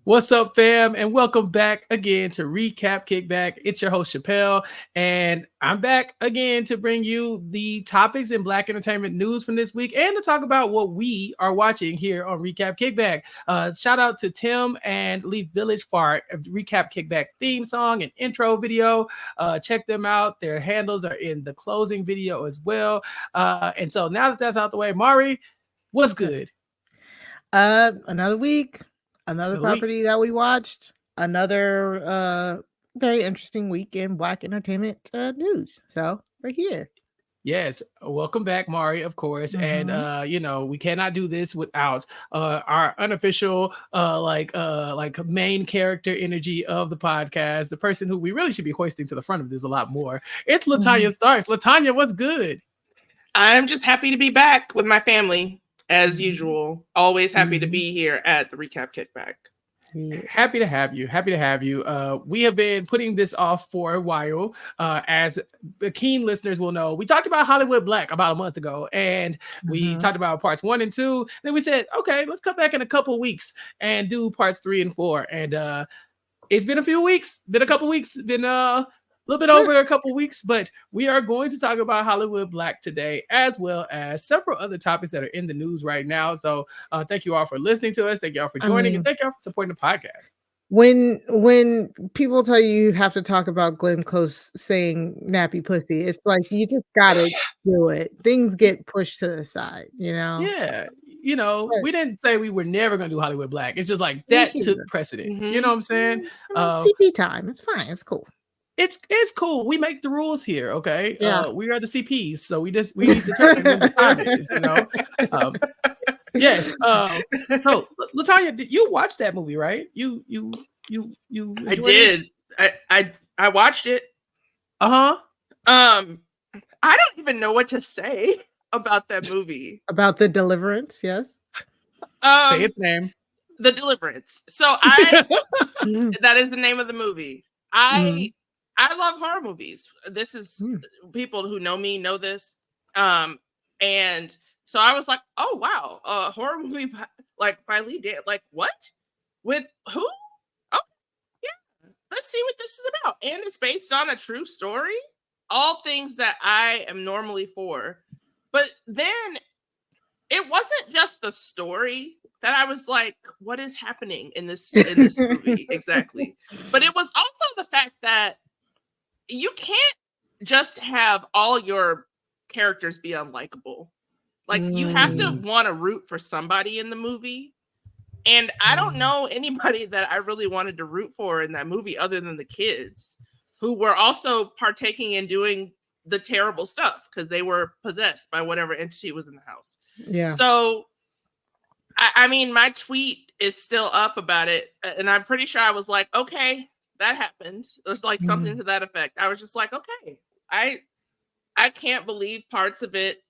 What's up, fam? And welcome back again to Recap Kickback. It's your host, Chappell, and I'm back again to bring you the topics in Black entertainment news from this week and to talk about what we are watching here on Recap Kickback. Shout out to Tim and Leaf Vxllage for our Recap Kickback theme song and intro video. Check them out. Their handles are in the closing video as well. And so now that that's out the way, Mari, what's good? Another week. Another property that we watched. Another very interesting week in Black entertainment news. So we're here. Yes, welcome back, Mari, of course. And we cannot do this without our unofficial like main character energy of the podcast, the person who we really should be hoisting to the front of this a lot more. It's LaTonya Starks. LaTonya, what's good? I'm just happy to be back with my family. As usual, always happy to be here at the Recap Kickback. Yeah. Happy to have you. We have been putting this off for a while. As the keen listeners will know, we talked about Hollywood Black about a month ago, and we talked about parts 1 and 2. Then we said, okay, let's come back in a couple weeks and do parts 3 and 4. And it's been a few weeks, been a little bit over a couple weeks, but we are going to talk about Hollywood Black today, as well as several other topics that are in the news right now. So thank you all for listening to us. Thank you all for joining, and thank you all for supporting the podcast. When people tell you have to talk about Glenn Close saying nappy pussy, it's like you just gotta do it. Things get pushed to the side, you know? Yeah. We didn't say we were never going to do Hollywood Black. It's just like that took precedent. You know what I'm saying? CP time. It's fine. It's cool. It's cool. We make the rules here, okay? Yeah. We are the CPs, so we determine when the time is, Yes. So LaTonya, did you watch that movie, right? You I did. I watched it. I don't even know what to say about that movie. About The Deliverance, yes. Say its name. The Deliverance. So that is the name of the movie. I love horror movies. This is people who know me know this. And so I was like, oh wow, a horror movie by Lee Dan. Like, what? With who? Oh, yeah. Let's see what this is about. And it's based on a true story. All things that I am normally for. But then it wasn't just the story that I was like, what is happening in this movie exactly? But it was also the fact that you can't just have all your characters be unlikable. Like, you have to want to root for somebody in the movie. And I don't know anybody that I really wanted to root for in that movie other than the kids, who were also partaking in doing the terrible stuff because they were possessed by whatever entity was in the house. Yeah. So, I mean, my tweet is still up about it. And I'm pretty sure I was like, okay, that happened. It was like something to that effect. I was just like, okay, I can't believe parts of it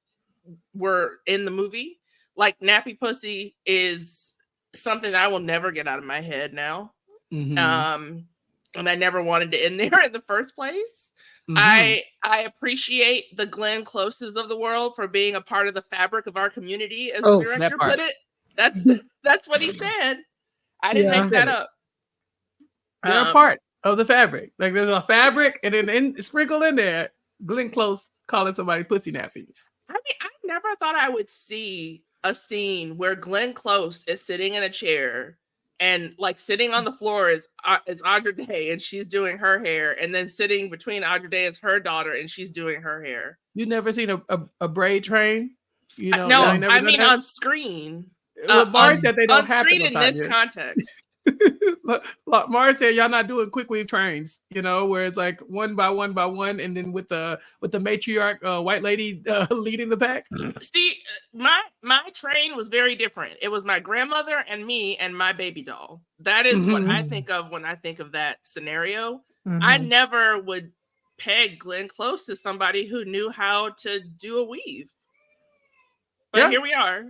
were in the movie. Like, nappy pussy is something that I will never get out of my head now. And I never wanted to end there in the first place. I appreciate the Glenn Closes of the world for being a part of the fabric of our community, as the director put it. That's what he said. I didn't make that up. They're a part of the fabric. Like, there's a fabric, and then sprinkle in there Glenn Close calling somebody pussy nappy. I mean, I never thought I would see a scene where Glenn Close is sitting in a chair, and like sitting on the floor is Audra Day, and she's doing her hair, and then sitting between Audra Day is her daughter, and she's doing her hair. You never seen a braid train? No, I mean on screen. Mari said they don't happen in this context. Mari said y'all not doing quick weave trains, where it's like one by one by one, and then with the matriarch white lady leading the pack. See, my train was very different. It was my grandmother and me and my baby doll. That is what I think of when I think of that scenario. I never would peg Glenn Close to somebody who knew how to do a weave. But here we are.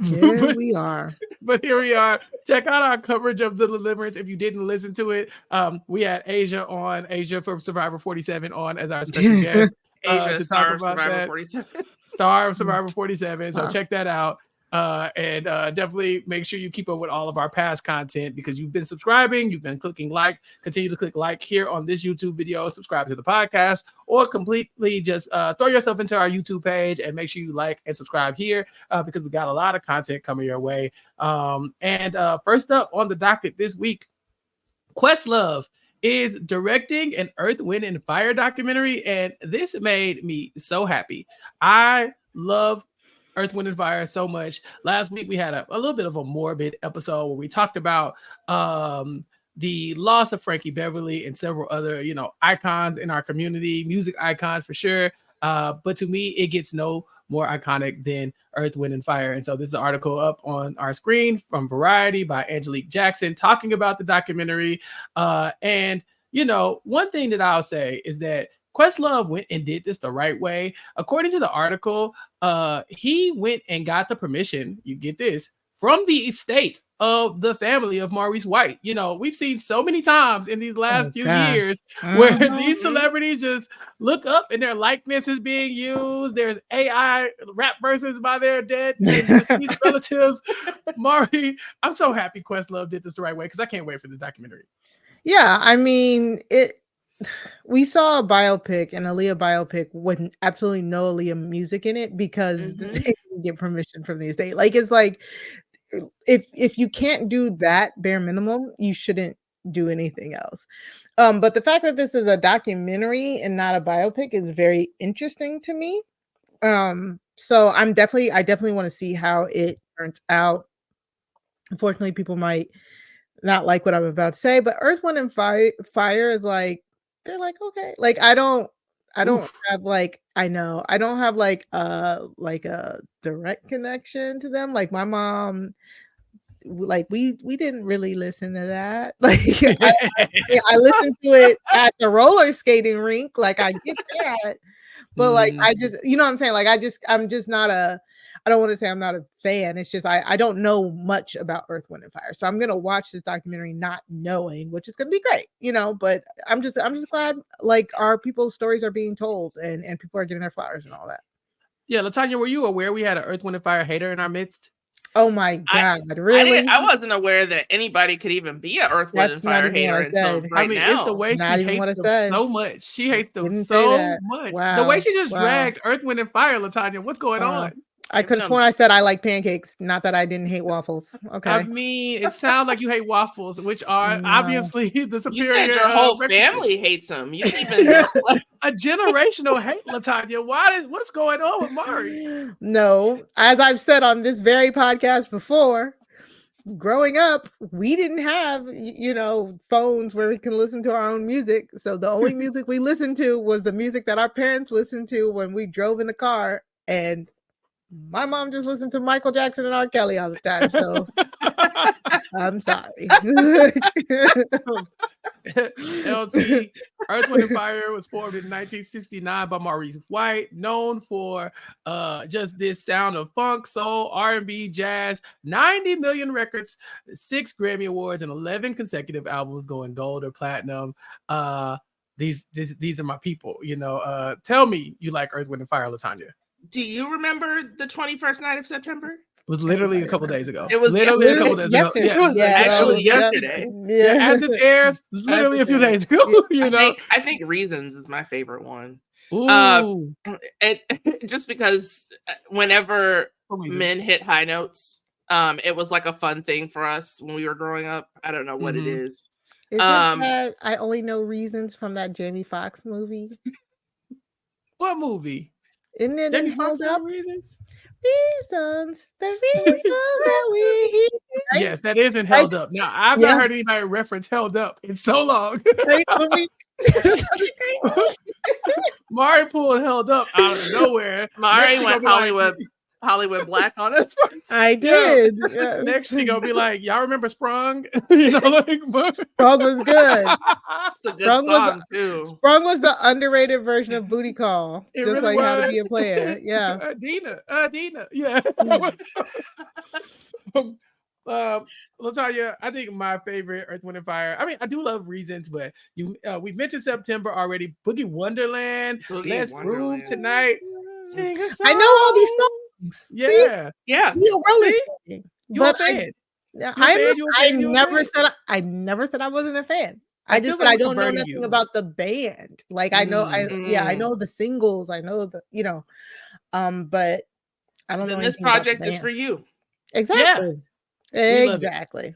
Here we are. But here we are. Check out our coverage of The Deliverance. If you didn't listen to it, we had Asia from Survivor 47 on as our special guest. Asia, to Star of Survivor 47. Star of Survivor 47. So check that out. And definitely make sure you keep up with all of our past content because you've been subscribing, you've been clicking like, continue to click like here on this YouTube video, subscribe to the podcast, or completely just throw yourself into our YouTube page and make sure you like and subscribe here because we got a lot of content coming your way. And first up on the docket this week, QuestLove is directing an Earth, Wind, and Fire documentary, and this made me so happy. I love Earth, Wind, and Fire so much. Last week we had a little bit of a morbid episode where we talked about the loss of Frankie Beverly and several other, icons in our community, music icons for sure. But to me, it gets no more iconic than Earth, Wind, and Fire. And so this is an article up on our screen from Variety by Angelique Jackson talking about the documentary. And one thing that I'll say is that QuestLove went and did this the right way. According to the article, he went and got the permission, you get this, from the estate of the family of Maurice White. We've seen so many times in these last few years where these celebrities just look up and their likeness is being used. There's AI rap verses by their dead and deceased relatives. Mari, I'm so happy QuestLove did this the right way because I can't wait for this documentary. Yeah, I mean, we saw a biopic, an Aaliyah biopic with absolutely no Aaliyah music in it because they didn't get permission from the estate. Like, it's like, if you can't do that bare minimum, you shouldn't do anything else. But the fact that this is a documentary and not a biopic is very interesting to me. So I definitely want to see how it turns out. Unfortunately, people might not like what I'm about to say, but Earth, Wind, and Fire is like, they're like, okay, like I don't have like, I don't have like a direct connection to them. Like my mom, like we didn't really listen to that. Like I listened to it at the roller skating rink. Like I get that, but like I just, you know what I'm saying? Like I'm just not I don't want to say I'm not a fan. It's just I don't know much about Earth, Wind, and Fire. So I'm gonna watch this documentary not knowing, which is gonna be great, but I'm just glad like our people's stories are being told and people are getting their flowers and all that. Yeah, LaTonya, were you aware we had an Earth, Wind, and Fire hater in our midst? Oh my God, really? I wasn't aware that anybody could even be an Earth, Wind, and Fire hater until right now. It's the way she hates them so much. She hates them so much. Wow. The way she just dragged Earth, Wind, and Fire, LaTonya. What's going on? I could have sworn I said I like pancakes, not that I didn't hate waffles. Okay. I mean, it sounds like you hate waffles, which are obviously the superior. You said your whole family hates them. You even a generational hate, LaTonya. What's going on with Mari? No, as I've said on this very podcast before, growing up, we didn't have, phones where we can listen to our own music. So the only music we listened to was the music that our parents listened to when we drove in the car. And my mom just listened to Michael Jackson and R. Kelly all the time, so I'm sorry. LT, Earth, Wind, and Fire was formed in 1969 by Maurice White, known for just this sound of funk, soul, R&B, jazz, 90 million records, 6 Grammy Awards, and 11 consecutive albums going gold or platinum. These are my people, Tell me you like Earth, Wind, and Fire, LaTonya. Do you remember the 21st night of September? It was literally a couple days ago. It was literally a couple days ago. Yeah, actually yesterday. Yeah, as this airs, literally a few days ago. I think Reasons is my favorite one. Ooh. And just because whenever men hit high notes, it was like a fun thing for us when we were growing up. I don't know what it is. Is it that I only know Reasons from that Jamie Foxx movie? What movie? Isn't it Jamie Foxx Foxx Reasons? Reasons, the reasons that we right? Yes, that isn't Held Up. Now, I've not heard anybody reference Held Up in so long. Mari pulled Held Up out of nowhere. Mari went Hollywood Black on us. I did. Yes. Next, she gonna be like, "Y'all remember Sprung?" Sprung was good. It's a good song too. Sprung was the underrated version of Booty Call, it just really like How to Be a Player. Yeah, Dina, yeah. LaTonya, I think my favorite Earth, Wind, and Fire. I mean, I do love Reasons, but we've mentioned September already. Boogie Wonderland, Let's Groove Tonight. Sing a song. I know all these songs. Yeah. Yeah. Real roller See? skating. You a But fan. yeah, You a fan, you a I fan, you a never fan. said I wasn't a fan. I I just feels said like I we're don't know converting nothing you. about the band. Like I know I Mm. know the singles, I know the but I don't know Then this anything about the project is for band. you. Yeah. Exactly. We love it. Exactly.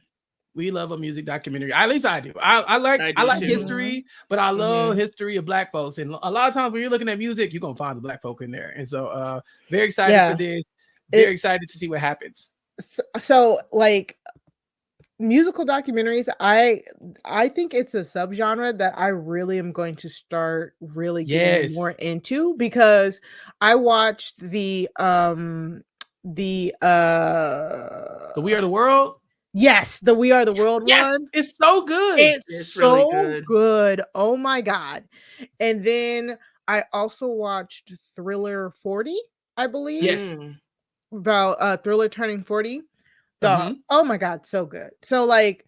We love a music documentary. At least I do. I like do too. history, but I love history of Black folks. And a lot of times when you're looking at music, you're gonna find the Black folk in there. And so very excited for this. Very excited to see what happens. So like musical documentaries, I think it's a subgenre that I really am going to start really getting more into, because I watched the We Are the World. Yes, the We Are the World one. It's so good. It's so really good. Oh my god. And then I also watched Thriller 40, I believe. Yes. About Thriller turning 40. Oh my god, so good. So like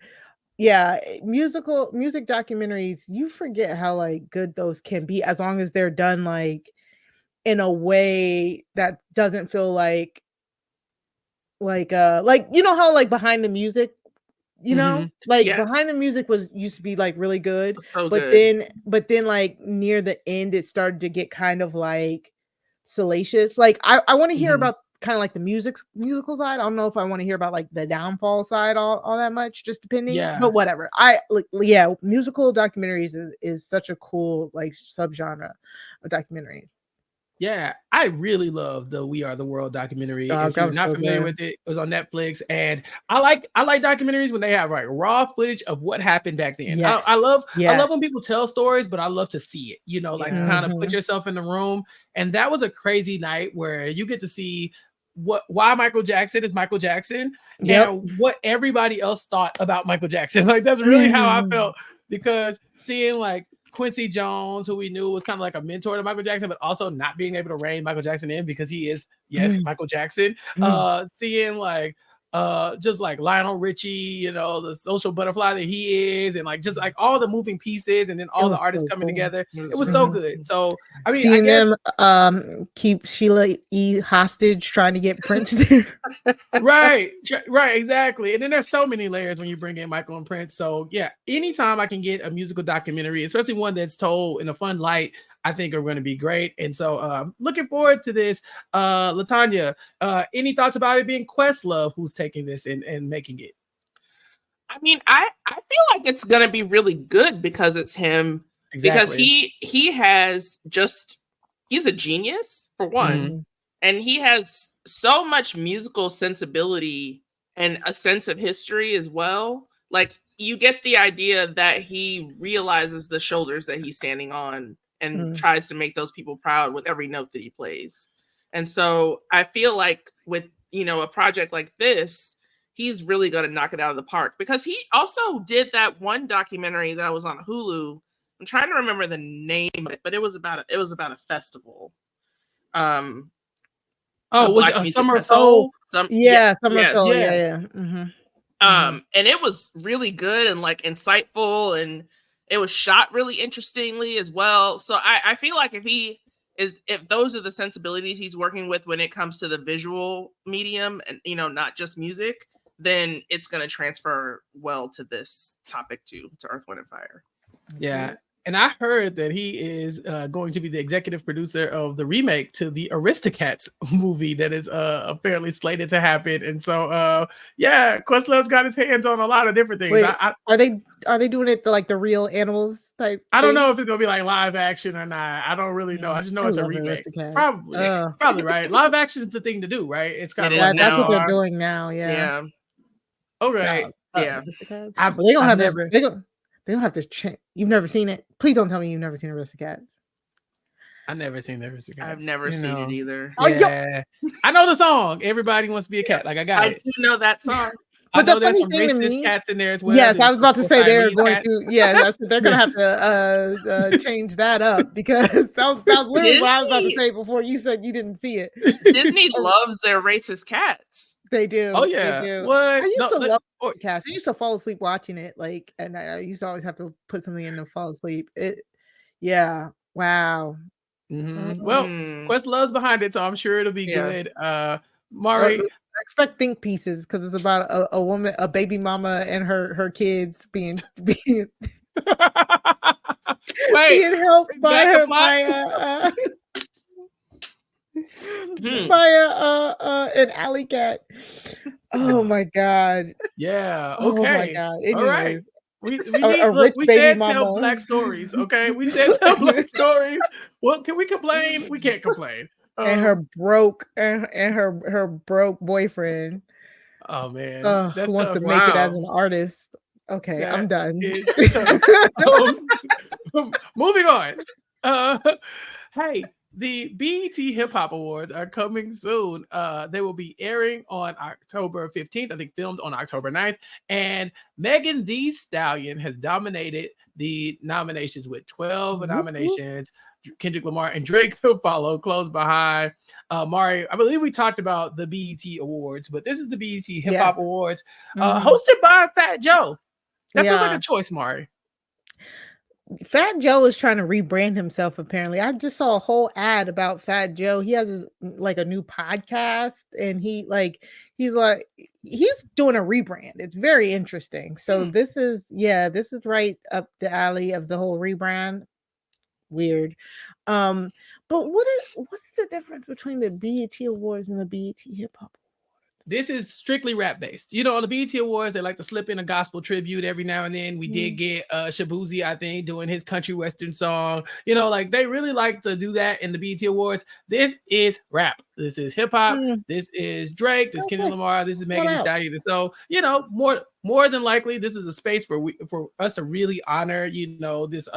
yeah, music documentaries, you forget how like good those can be, as long as they're done like in a way that doesn't feel like you know how like Behind the Music, like Behind the Music used to be like really good, but then like near the end it started to get kind of like salacious. Like I want to hear about kind of like the musical side. I don't know if I want to hear about like the downfall side all that much, just depending. But whatever. Musical documentaries is such a cool like subgenre of documentary. Yeah, I really love the We Are the World documentary. Oh, if you're not familiar with it, it was on Netflix, and I like documentaries when they have like raw footage of what happened back then. Yes. I love when people tell stories, but I love to see it. Like to kind of put yourself in the room. And that was a crazy night where you get to see why Michael Jackson is Michael Jackson, and what everybody else thought about Michael Jackson. Like that's really how I felt, because seeing like Quincy Jones, who we knew was kind of like a mentor to Michael Jackson, but also not being able to rein Michael Jackson in because he is, Michael Jackson. Seeing like just like Lionel Richie, the social butterfly that he is, and like just like all the moving pieces, and then all the artists coming together. It was so good. So I mean, seeing them keep Sheila E. hostage, trying to get Prince there. right, exactly. And then there's so many layers when you bring in Michael and Prince. So yeah, anytime I can get a musical documentary, especially one that's told in a fun light, I think are going to be great. And so looking forward to this. LaTonya, any thoughts about it being QuestLove who's taking this and making it? I mean, I feel like it's going to be really good because it's him. Because he has he's a genius for one. And he has so much musical sensibility and a sense of history as well. Like you get the idea that he realizes the shoulders that he's standing on and tries to make those people proud with every note that he plays. And so I feel like with, a project like this, he's really going to knock it out of the park, because he also did that one documentary that was on Hulu. I'm trying to remember the name of it, but it was about a festival. Was it Summer of Soul? Summer of Soul. Yeah. And it was really good and like insightful, and it was shot really interestingly as well. So I feel like if those are the sensibilities he's working with when it comes to the visual medium and not just music, then it's going to transfer well to this topic too, to Earth, Wind, and Fire. Yeah. And I heard that he is going to be the executive producer of the remake to the Aristocats movie that is apparently slated to happen. And so, QuestLove's got his hands on a lot of different things. Wait, are they doing it like the real animals type? I don't know if it's gonna be like live action or not. I don't really know. I just know it's a remake. Probably right. Live action is the thing to do, right? It's kind of that's what they're doing now. Yeah. Okay. Yeah. They don't have they don't have to change. You've never seen it? Please don't tell me you've never seen Aristocats. I've never seen Aristocats. I've never seen it either. Yeah. I know the song. Everybody Wants to Be a Cat. Like I got it. I do know that song. I know there's some racist cats in there as well. Yes, I was about to say they're going to. Yeah, they're going to have to change that up, because that was literally what I was about to say before you said you didn't see it. Disney loves their racist cats. They do. Oh yeah. They do. What? I used to love cats. I used to fall asleep watching it, and I used to always have to put something in to fall asleep. Yeah. Wow. Well, QuestLove's behind it, so I'm sure it'll be good. Mari, expect think pieces because it's about a woman, a baby mama, and her kids being being helped by an alley cat. Oh my god. Yeah. Okay. Oh my god. Anyways. All right. We need we said mama. Tell black stories. Okay. We said tell black stories. Well, can we complain? We can't complain. And her broke her broke boyfriend. Oh man. Who wants to make it as an artist. Okay, I'm done. Moving on. Hey, the BET Hip Hop Awards are coming soon. They will be airing on October 15th, I think filmed on October 9th. And Meg Thee Stallion has dominated the nominations with 12 nominations. Kendrick Lamar and Drake will follow close behind. Mari, I believe we talked about the BET Awards, but this is the BET Hip Hop Awards hosted by Fat Joe. That feels like a choice, Mari. Fat Joe is trying to rebrand himself. Apparently, I just saw a whole ad about Fat Joe. He has like a new podcast, and he's doing a rebrand. It's very interesting. So this is right up the alley of the whole rebrand. Weird. But what's the difference between the BET Awards and the BET Hip Hop? This is strictly rap based. You know, on the BET Awards, they like to slip in a gospel tribute every now and then. We did get Shabuzi, I think, doing his country western song. You know, like they really like to do that in the BET Awards. This is rap. This is hip hop. This is Drake. This is Kendrick Lamar. This is Meg Thee Stallion. So, you know, more than likely, this is a space for us to really honor, you know, this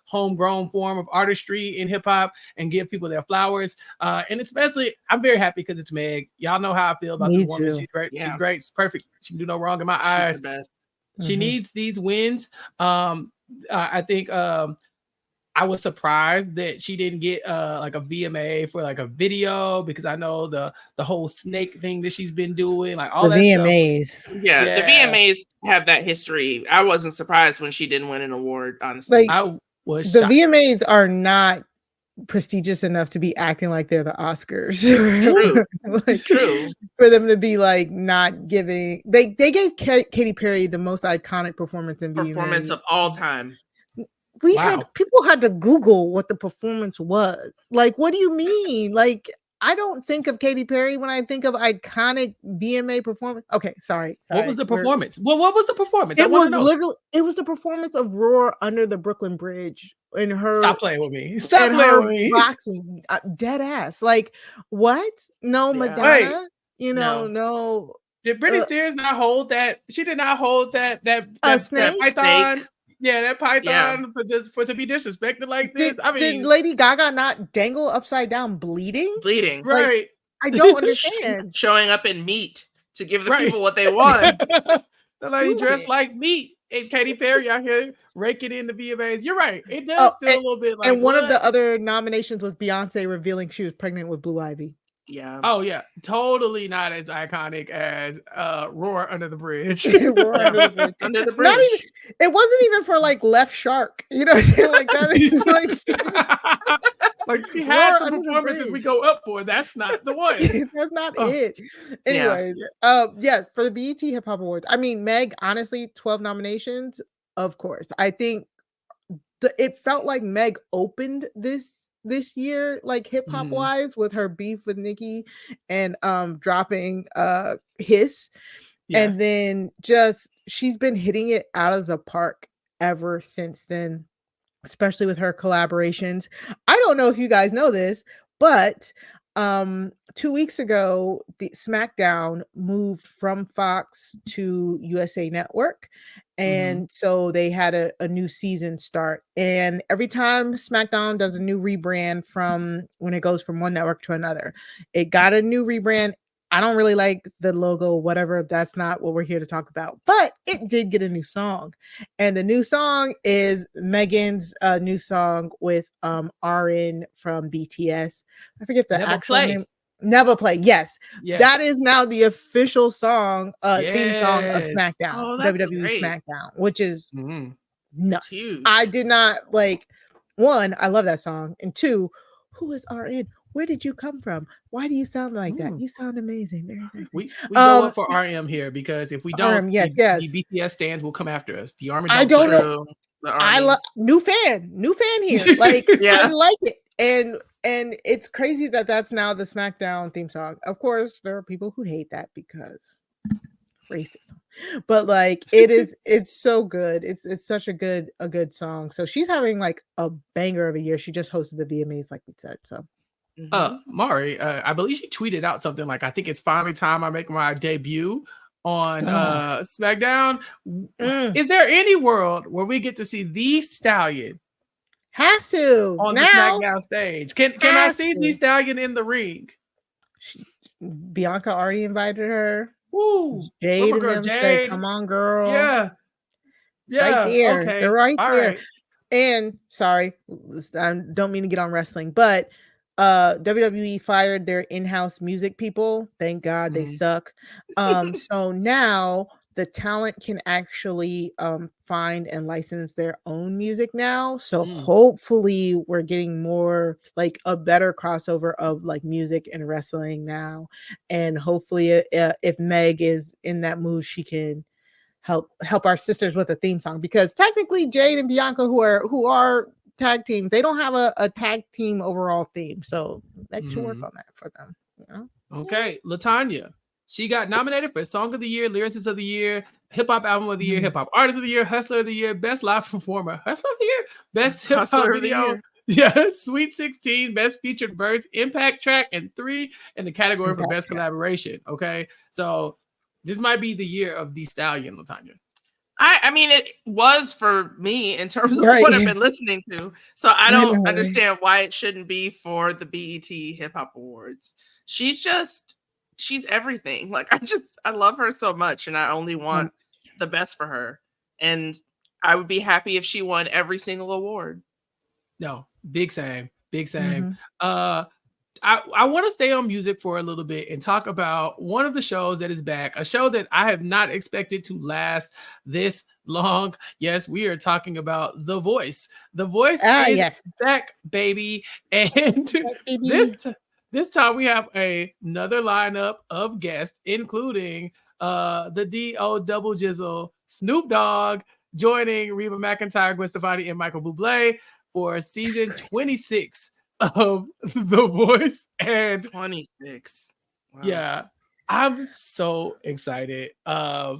homegrown form of artistry in hip hop and give people their flowers. And especially, I'm very happy because it's Meg. Y'all know how I feel about the woman. She's great. Yeah. She's great. She's perfect. She can do no wrong in my eyes. The best. She needs these wins. I think I was surprised that she didn't get like a VMA for like a video, because I know the whole snake thing that she's been doing, like all the that VMAs. Stuff. Yeah, the VMAs have that history. I wasn't surprised when she didn't win an award, honestly. Like, I was shocked. VMAs are not prestigious enough to be acting like they're the Oscars. True. True. For them to be like not giving, they gave Katy Perry the most iconic performance in VMAs of all time. People had to Google what the performance was. Like, what do you mean? Like, I don't think of Katy Perry when I think of iconic VMA performance. Okay, sorry. What was the performance? Well, what was the performance? It was the performance of Roar under the Brooklyn Bridge and her. Stop playing with me. Stop playing with me. Boxing, dead ass. Like, what? No, Madonna. Wait, you know, no. Did Britney Spears not hold that? She did not hold that snake? python. Snake. Yeah, that python for to be disrespected like this. Did Lady Gaga not dangle upside down bleeding? Bleeding. Right. Like, I don't understand. Showing up in meat to give the people what they want. Somebody dressed like meat. And Katy Perry out here raking in the VMAs. You're right. It does feel a little bit like. And one of the other nominations was Beyonce revealing she was pregnant with Blue Ivy. Yeah. Oh yeah. Totally not as iconic as Roar Under the Bridge. Roar Under the Bridge. Under the Bridge. Not even, it wasn't even for like Left Shark. You know what I'm saying? Like that. Like she had some performances we go up for. That's not the one. That's not it. Anyways, for the BET Hip Hop Awards. I mean, Meg, honestly, 12 nominations. Of course. I think it felt like Meg opened this year, like hip hop wise, with her beef with Nicki and dropping Hiss. And then she's been hitting it out of the park ever since then, especially with her collaborations. I don't know if you guys know this, but 2 weeks ago, the SmackDown moved from Fox to USA Network. And so they had a new season start. And every time SmackDown does a new rebrand from when it goes from one network to another, it got a new rebrand. I don't really like the logo, whatever. That's not what we're here to talk about. But it did get a new song. And the new song is Megan's new song with RN from BTS. I forget the actual name. Never Play. Yes. That is now the official song, theme song of SmackDown, WWE SmackDown, which is nuts. Huge. I did not one, I love that song. And two, Who is RN? Where did you come from? Why do you sound like that? You sound amazing. Very sexy. We go up for RM here because if we don't, RM, yes, the BTS stands will come after us. The army I don't don't play. know. The I army. love new fan here. Like Yeah. I like it, and it's crazy that that's now the SmackDown theme song. Of course, there are people who hate that because racism, but like it's so good. It's such a good song. So she's having like a banger of a year. She just hosted the VMAs, like we said. So Mari, I believe she tweeted out something like, I think it's finally time I make my debut on SmackDown. Is there any world where we get to see the Stallion has to on the now SmackDown stage? Can I see the Stallion in the ring? Bianca already invited her. Woo! Jade and them say, "Come on, girl." Yeah. Right there. Okay. They're right All there. right. And sorry, I don't mean to get on wrestling, but WWE fired their in-house music people. Thank God they suck. So now the talent can actually find and license their own music now. So hopefully we're getting more like a better crossover of like music and wrestling now. And hopefully if Meg is in that mood, she can help our sisters with a theme song, because technically Jade and Bianca, who are tag team, they don't have a tag team overall theme, so they should work on that for them, you know? Okay, LaTonya, she got nominated for Song of the Year, Lyricist of the Year, Hip Hop Album of the Year, Hip Hop Artist of the Year, Hustler of the Year, Best Live Performer, Hustler of the Year, Best Hip Hop Video, Sweet 16, Best Featured Verse, Impact Track, and 3 in the category for Best Collaboration. Okay, so this might be the year of the Stallion, LaTonya. I mean, it was for me in terms of what I've been listening to. So I don't understand why it shouldn't be for the BET Hip Hop Awards. She's everything. Like, I love her so much, and I only want the best for her. And I would be happy if she won every single award. No, big same. I want to stay on music for a little bit and talk about one of the shows that is back, a show that I have not expected to last this long. Yes, we are talking about The Voice. The Voice is back, baby. And this time we have another lineup of guests, including the D.O. Double Jizzle, Snoop Dogg, joining Reba McEntire, Gwen Stefani, and Michael Bublé for season 26 of The Voice. And 26. Wow. Yeah, I'm so excited.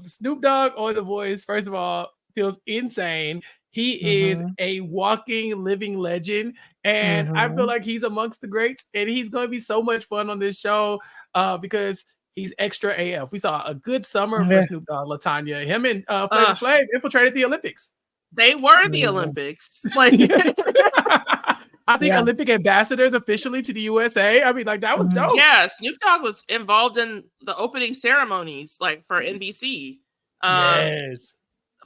Snoop Dogg on The Voice, first of all, feels insane. He is a walking, living legend, and I feel like he's amongst the greats, and he's going to be so much fun on this show because he's extra AF. We saw a good summer for Snoop Dogg, LaTonya. Him and Flavor Flav infiltrated the Olympics. They were the Olympics. Like, I think Olympic ambassadors officially to the USA. I mean, like, that was dope. Yeah, Snoop Dogg was involved in the opening ceremonies, like for NBC. Yes.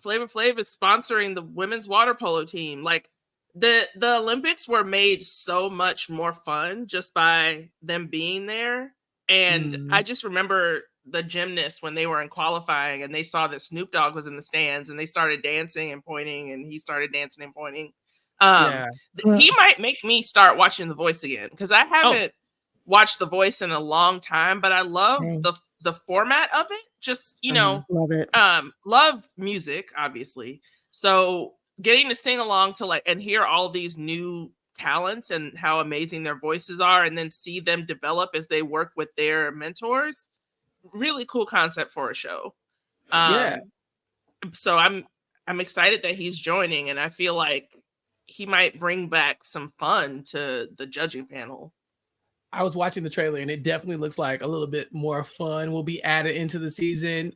Flavor Flav is sponsoring the women's water polo team. Like, the Olympics were made so much more fun just by them being there. And I just remember the gymnasts when they were in qualifying and they saw that Snoop Dogg was in the stands and they started dancing and pointing, and he started dancing and pointing. He might make me start watching The Voice again, because I haven't watched The Voice in a long time, but I love the format of it. Just, you know, love it. Love music, obviously. So getting to sing along to and hear all these new talents and how amazing their voices are, and then see them develop as they work with their mentors. Really cool concept for a show. So I'm excited that he's joining, and I feel like he might bring back some fun to the judging panel. I was watching the trailer, and it definitely looks like a little bit more fun will be added into the season.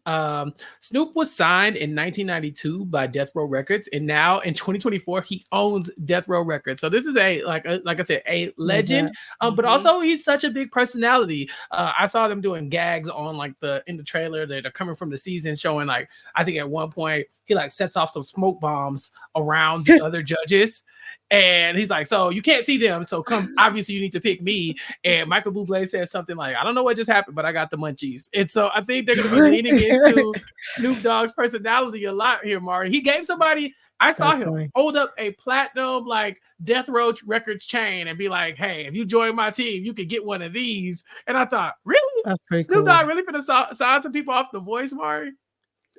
Snoop was signed in 1992 by Death Row Records, and now in 2024 he owns Death Row Records. So this is like I said, a legend. But also he's such a big personality. I saw them doing gags on in the trailer that are coming from the season, showing like, I think at one point he like sets off some smoke bombs around the other judges. And he's like, so you can't see them, so come, obviously you need to pick me. And Michael Bublé says something like, I don't know what just happened, but I got the munchies. And so I think they're going to be leaning into Snoop Dogg's personality a lot here, Mari. He gave somebody I saw him hold up a platinum like Death Row Records chain and be like, "Hey, if you join my team, you could get one of these." And I thought, really? That's pretty Snoop cool. Dogg really finna sign some people off The Voice, Mari?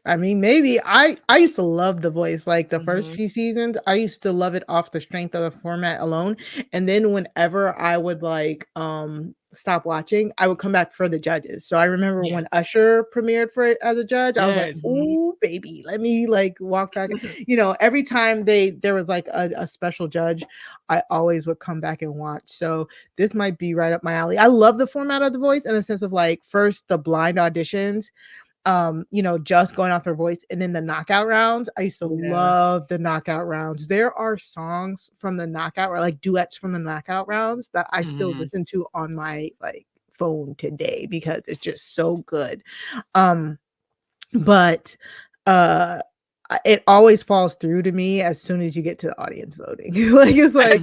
I mean, maybe I used to love The Voice, like the first few seasons. I used to love it off the strength of the format alone. And then whenever I would like stop watching, I would come back for the judges. So I remember when Usher premiered for it as a judge, I was like, "Ooh, baby, let me like walk back." You know, every time there was like a special judge, I always would come back and watch. So this might be right up my alley. I love the format of The Voice in a sense of like first the blind auditions, you know, just going off their voice, and then the knockout rounds. I used to love the knockout rounds. There are songs from the knockout, or like duets from the knockout rounds that I still listen to on my like phone today because it's just so good. But it always falls through to me as soon as you get to the audience voting. Like it's like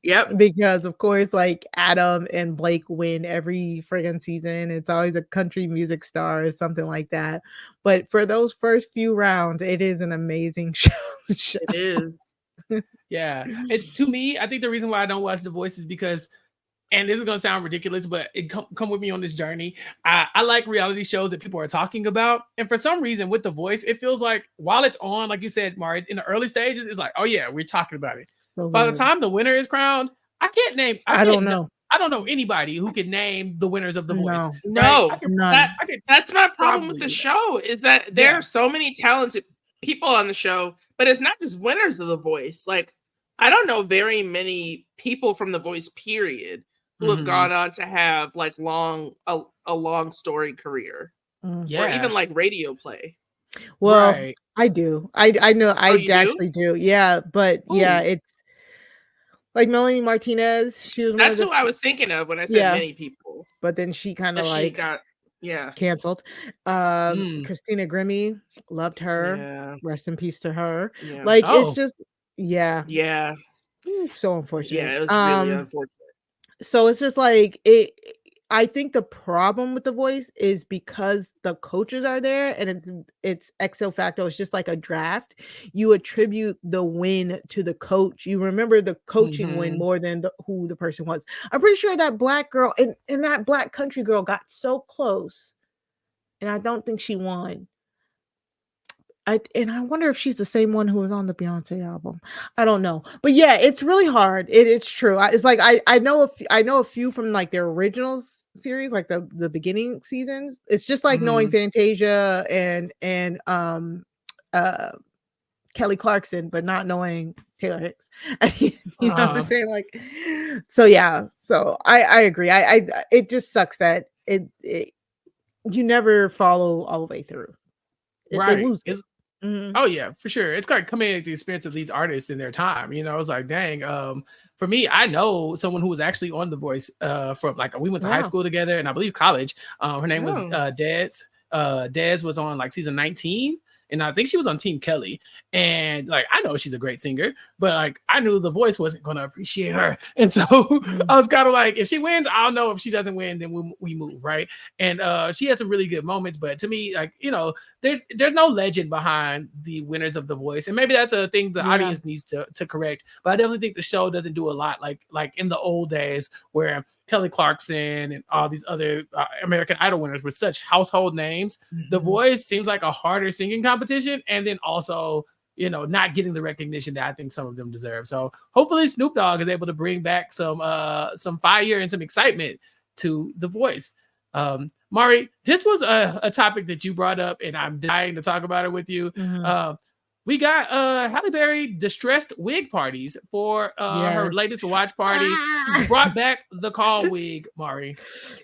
Yep. Because of course, like Adam and Blake win every friggin' season. It's always a country music star or something like that. But for those first few rounds, it is an amazing show. It is. Yeah. And to me, I think the reason why I don't watch The Voice is because, and this is gonna sound ridiculous, but come with me on this journey. I like reality shows that people are talking about, and for some reason with The Voice, it feels like while it's on, like you said, Mari, in the early stages, it's like, oh yeah, we're talking about it. So By the good. time the winner is crowned, I can't name. I don't know. I don't know anybody who can name the winners of The Voice. No, right? that's my problem with the show is that there are so many talented people on the show, but it's not just winners of The Voice. Like I don't know very many people from The Voice period who have gone on to have like a long story career, or even like radio play. Well, I do. I know. I actually do. Yeah, but yeah, it's like Melanie Martinez. She was that's who I was thinking of when I said many people. But then she kind of like got canceled. Christina Grimmie, loved her. Yeah. Rest in peace to her. Yeah. Like it's just so unfortunate. Yeah, it was really unfortunate. So it's just like it. I think the problem with The Voice is because the coaches are there and it's ex facto. It's just like a draft. You attribute the win to the coach. You remember the coaching win more than who the person was. I'm pretty sure that black girl and that black country girl got so close, and I don't think she won. I wonder if she's the same one who was on the Beyonce album. I don't know, but yeah, it's really hard. It's true. It's like I know a few from like their original series, like the beginning seasons. It's just like knowing Fantasia and Kelly Clarkson, but not knowing Taylor Hicks. You know what I'm saying? Like, so yeah. So I agree. It just sucks that it you never follow all the way through. They lose it. Oh yeah, for sure. It's like coming at the expense of these artists in their time. You know, it's like, dang. For me, I know someone who was actually on The Voice. From like we went to high school together, and I believe college. Her name was Dez. Dez was on like season 19, and I think she was on Team Kelly. And like I know she's a great singer, but like I knew The Voice wasn't going to appreciate her, and so I was kind of like, if she wins, I'll know. If she doesn't win, then we move, right? And she had some really good moments, but to me, like there's no legend behind the winners of The Voice, and maybe that's a thing the audience needs to correct. But I definitely think the show doesn't do a lot like in the old days where Kelly Clarkson and all these other American Idol winners were such household names. The Voice seems like a harder singing competition, and then also not getting the recognition that I think some of them deserve. So hopefully Snoop Dogg is able to bring back some fire and some excitement to The Voice. Mari, this was a topic that you brought up, and I'm dying to talk about it with you. We got Halle Berry distressed wig parties for her latest watch party. She brought back the call wig, Mari.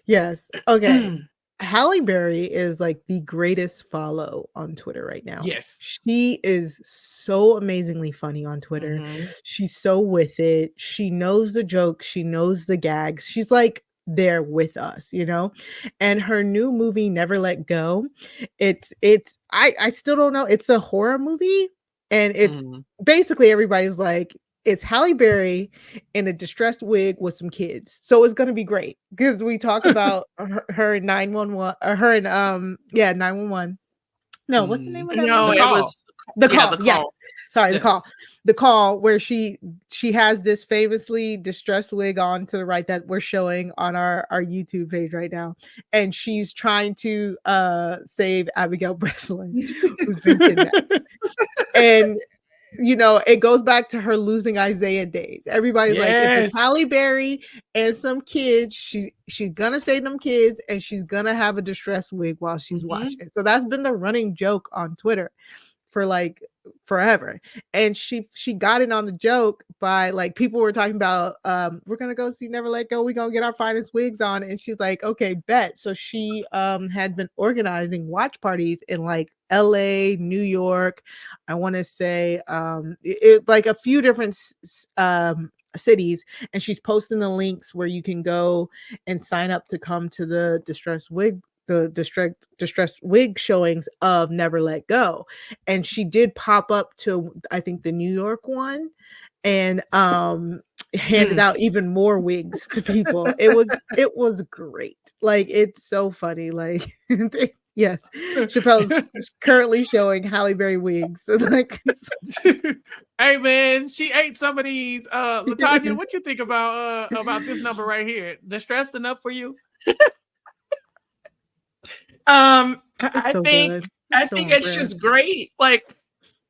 Yes. Okay. Halle Berry is like the greatest follow on Twitter right now. Yes. She is so amazingly funny on Twitter. She's so with it. She knows the jokes. She knows the gags. She's like there with us, and her new movie, Never Let Go. I still don't know. It's a horror movie, and it's basically everybody's like, it's Halle Berry in a distressed wig with some kids. So it's going to be great because we talk about her in 911 or her in 911. No, what's the name of that? No, movie? it was The Yeah, Call. The Yes. Call. Sorry, Yes. The Call, where she has this famously distressed wig on to the right that we're showing on our YouTube page right now, and she's trying to save Abigail Breslin, who's been kidnapped. And you know, it goes back to her losing Isaiah days. Everybody's like, if it's Yes. Halle Berry and some kids, she's gonna save them kids, and she's gonna have a distressed wig while she's watching. So that's been the running joke on Twitter for like forever. And she got in on the joke by like, people were talking about we're gonna go see Never Let Go, we're gonna get our finest wigs on, and she's like, okay, bet. So she had been organizing watch parties in like LA, New York, I want to say like a few different cities, and she's posting the links where you can go and sign up to come to the distressed wig showings of Never Let Go. And she did pop up to, I think, the New York one, and handed out even more wigs to people. It was great. Like, it's so funny. Like, yes, Chappell's currently showing Halle Berry wigs. Like, hey man, she ate some of these. LaTonya, what you think about this number right here? Distressed enough for you? I so think good. I So think it's impressed. just great. Like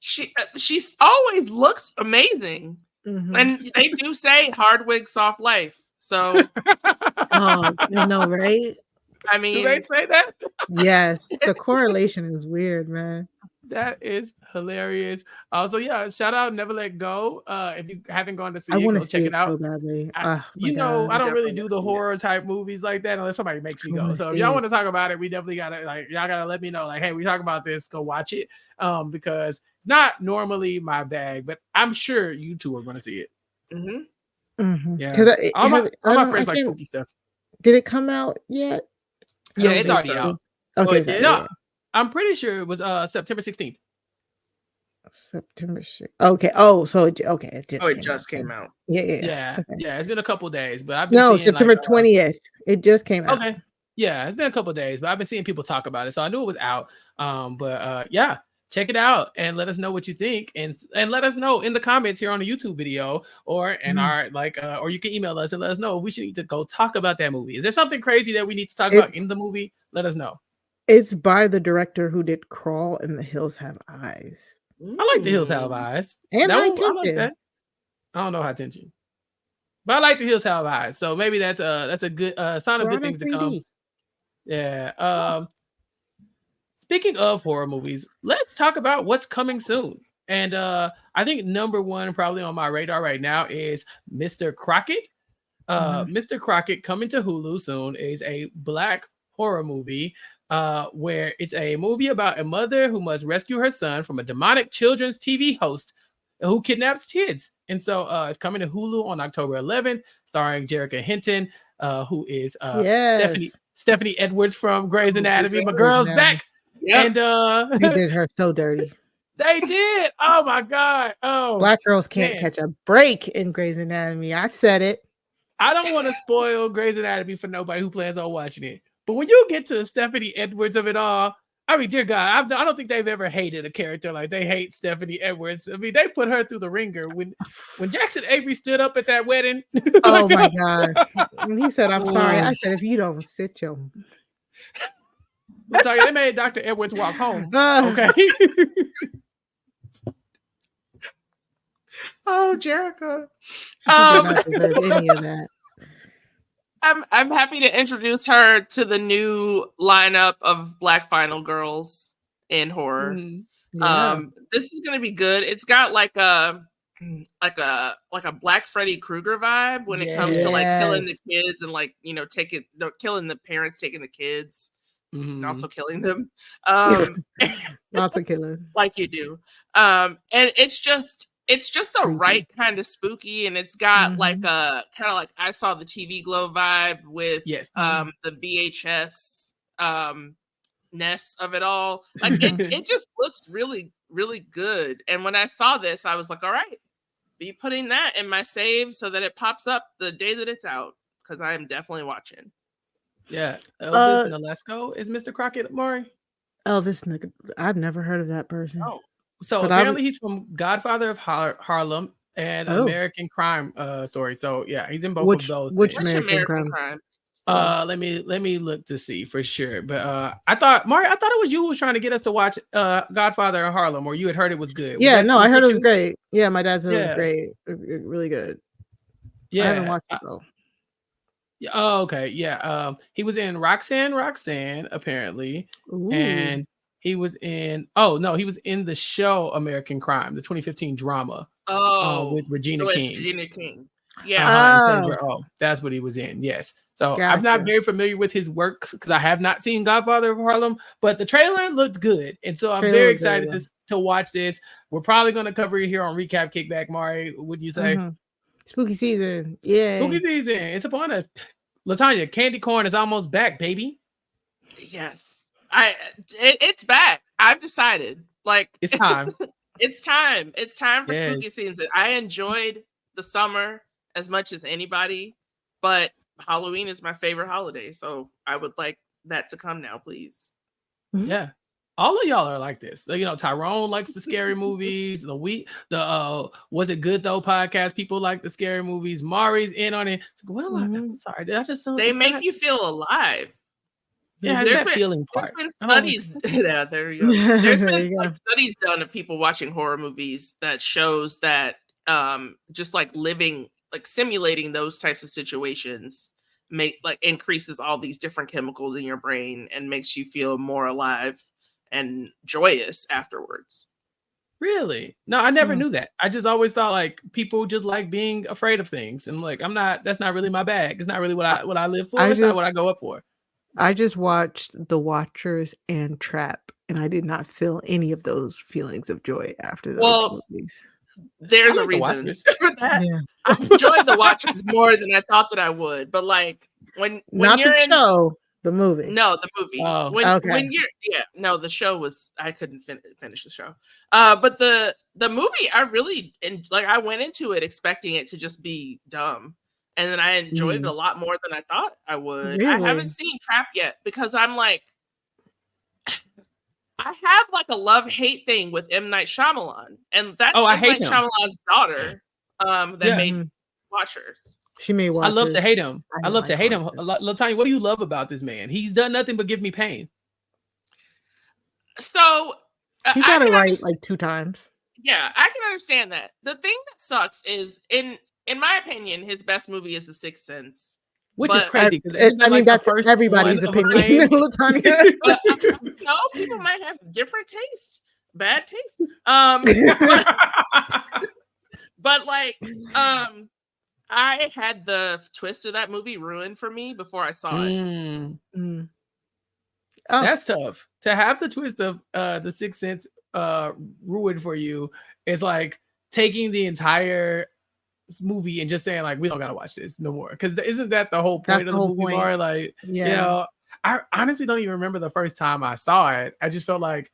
she's always looks amazing. And they do say hard wig, soft life. So oh, I know, right? I mean, do they say that? Yes, the correlation is weird, man. That is hilarious. Also, yeah, shout out Never Let Go. If you haven't gone to see I it, want go to check see it it out. so badly. You know, I don't really Definitely do the horror type movies like that unless somebody makes me go. So if y'all want to talk about it, we definitely gotta y'all gotta let me know. Like, hey, we talk about this, go watch it. Because it's not normally my bag, but I'm sure you two are gonna see it. Yeah, Because all my friends like spooky stuff. Did it come out yet? Yeah, it's already out. Okay, No, I'm pretty sure it was September 16th. September 6th. Okay. Oh, so it just came out. Yeah. Okay. Yeah, it's been a couple days, but I've been seeing September 20th. It just came out. Okay. Yeah, it's been a couple days, but I've been seeing people talk about it, so I knew it was out. Yeah, check it out and let us know what you think, and let us know in the comments here on the YouTube video, or in our or you can email us and let us know if we should need to go talk about that movie. Is there something crazy that we need to talk about in the movie? Let us know. It's by the director who did Crawl and The Hills Have Eyes. I like The Hills Have Eyes. And I High like Tension. that. I don't know High Tension, but I like The Hills Have Eyes. So maybe that's a good sign of good things to come. Yeah. Speaking of horror movies, let's talk about what's coming soon. And I think number one probably on my radar right now is Mr. Crockett. Mr. Crockett coming to Hulu soon is a Black horror movie where it's a movie about a mother who must rescue her son from a demonic children's TV host who kidnaps kids. And so it's coming to Hulu on October 11th, starring Jerrica Hinton, who is Stephanie Edwards from Grey's Anatomy. My girl's back. Yep. And they did her so dirty. They did. Oh my God. Oh, Black girls can't catch a break in Grey's Anatomy. I said it. I don't want to spoil Grey's Anatomy for nobody who plans on watching it. But when you get to Stephanie Edwards of it all, I mean, dear God, I don't think they've ever hated a character like they hate Stephanie Edwards. I mean, they put her through the ringer when Jackson Avery stood up at that wedding. Oh my God. When he said, I'm sorry, I said, if you don't sit your... I'm sorry, they made Dr. Edwards walk home. Okay. Oh, Jerrica. Not deserve any of that. I'm happy to introduce her to the new lineup of Black final girls in horror. This is gonna be good. It's got like a Black Freddy Krueger vibe when it comes to like killing the kids and like, you know, killing the parents, taking the kids, and also killing them. Lots of killing. Like you do. And it's just the right kind of spooky, and it's got like a kind of like I Saw the TV Glow vibe with the VHS ness of it all. Like it just looks really, really good. And when I saw this, I was like, all right, be putting that in my save so that it pops up the day that it's out, because I am definitely watching. Yeah. Elvis Nolasco is Mr. Crockett, Mari. Elvis, I've never heard of that person. Oh. So apparently he's from Godfather of Harlem and American Crime Story. So yeah, he's in both of those. Which American Crime? Let me look to see for sure. But I thought it was you who was trying to get us to watch Godfather of Harlem, or you had heard it was good. Yeah, no, I heard it was great. Yeah, my dad said it was great. Really good. Yeah. I haven't watched it though. Oh, okay. Yeah. He was in Roxanne, apparently. Ooh. And he was in he was in the show American Crime, the 2015 drama. With Regina King. Yeah. That's what he was in. Yes. So I'm not very familiar with his work because I have not seen Godfather of Harlem, but the trailer looked good. And so I'm very excited to watch this. We're probably going to cover it here on Recap Kickback, Mari. Would you say? Mm-hmm. Spooky season. Yeah. Spooky season. It's upon us. LaTonya, candy corn is almost back, baby. Yes. It's back. I've decided. Like, it's time. It's time. It's time for spooky season. I enjoyed the summer as much as anybody, but Halloween is my favorite holiday. So I would like that to come now, please. Yeah. All of y'all are like this. You know, Tyrone likes the scary movies. The Was It Good Though podcast, people like the scary movies. Mari's in on it. What am I? I'm sorry. Did I just They make you feel alive. Yeah, there's that feeling part. There's been studies. Yeah, there you go. There's been studies done of people watching horror movies that shows that just like living, like simulating those types of situations increases all these different chemicals in your brain and makes you feel more alive and joyous afterwards. Really? No, I never knew that. I just always thought like people just like being afraid of things, and like that's not really my bag. It's not really what I live for. It's not what I go up for. I just watched The Watchers and Trap, and I did not feel any of those feelings of joy after those movies. There's a reason for that. Yeah. I enjoyed The Watchers more than I thought that I would, but like when not you're the show. The movie. No, the movie. Oh, when you're the show was I couldn't finish the show. But the movie I really I went into it expecting it to just be dumb, and then I enjoyed it a lot more than I thought I would. Really? I haven't seen Trap yet because I'm like I have like a love-hate thing with M. Night Shyamalan, and that's I hate Night Shyamalan's daughter that made Watchers. She may watch. I love to hate him. I love to hate him. LaTonya, what do you love about this man? He's done nothing but give me pain. So he got it right like 2 times. Yeah, I can understand that. The thing that sucks is, in my opinion, his best movie is The Sixth Sense, which is crazy. I mean, that's everybody's opinion. No, people might have different taste, bad taste. But like, I had the twist of that movie ruined for me before I saw it. Oh. That's tough. To have the twist of The Sixth Sense ruined for you is like taking the entire movie and just saying like, we don't gotta watch this no more. Because isn't that the whole point of the movie, Mari? Like, you know, I honestly don't even remember the first time I saw it. I just felt like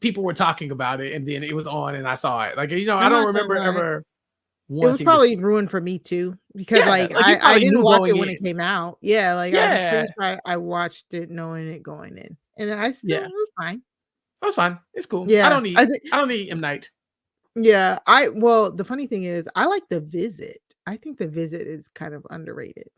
people were talking about it, and then it was on, and I saw it. Like, you know, I don't remember ever. It was probably ruined for me too, because I didn't watch it when it came out. Yeah, like I watched it knowing it going in, and I still it was fine. It was fine. It's cool. Yeah, I don't need M. Night. Yeah, the funny thing is, I like The Visit. I think The Visit is kind of underrated.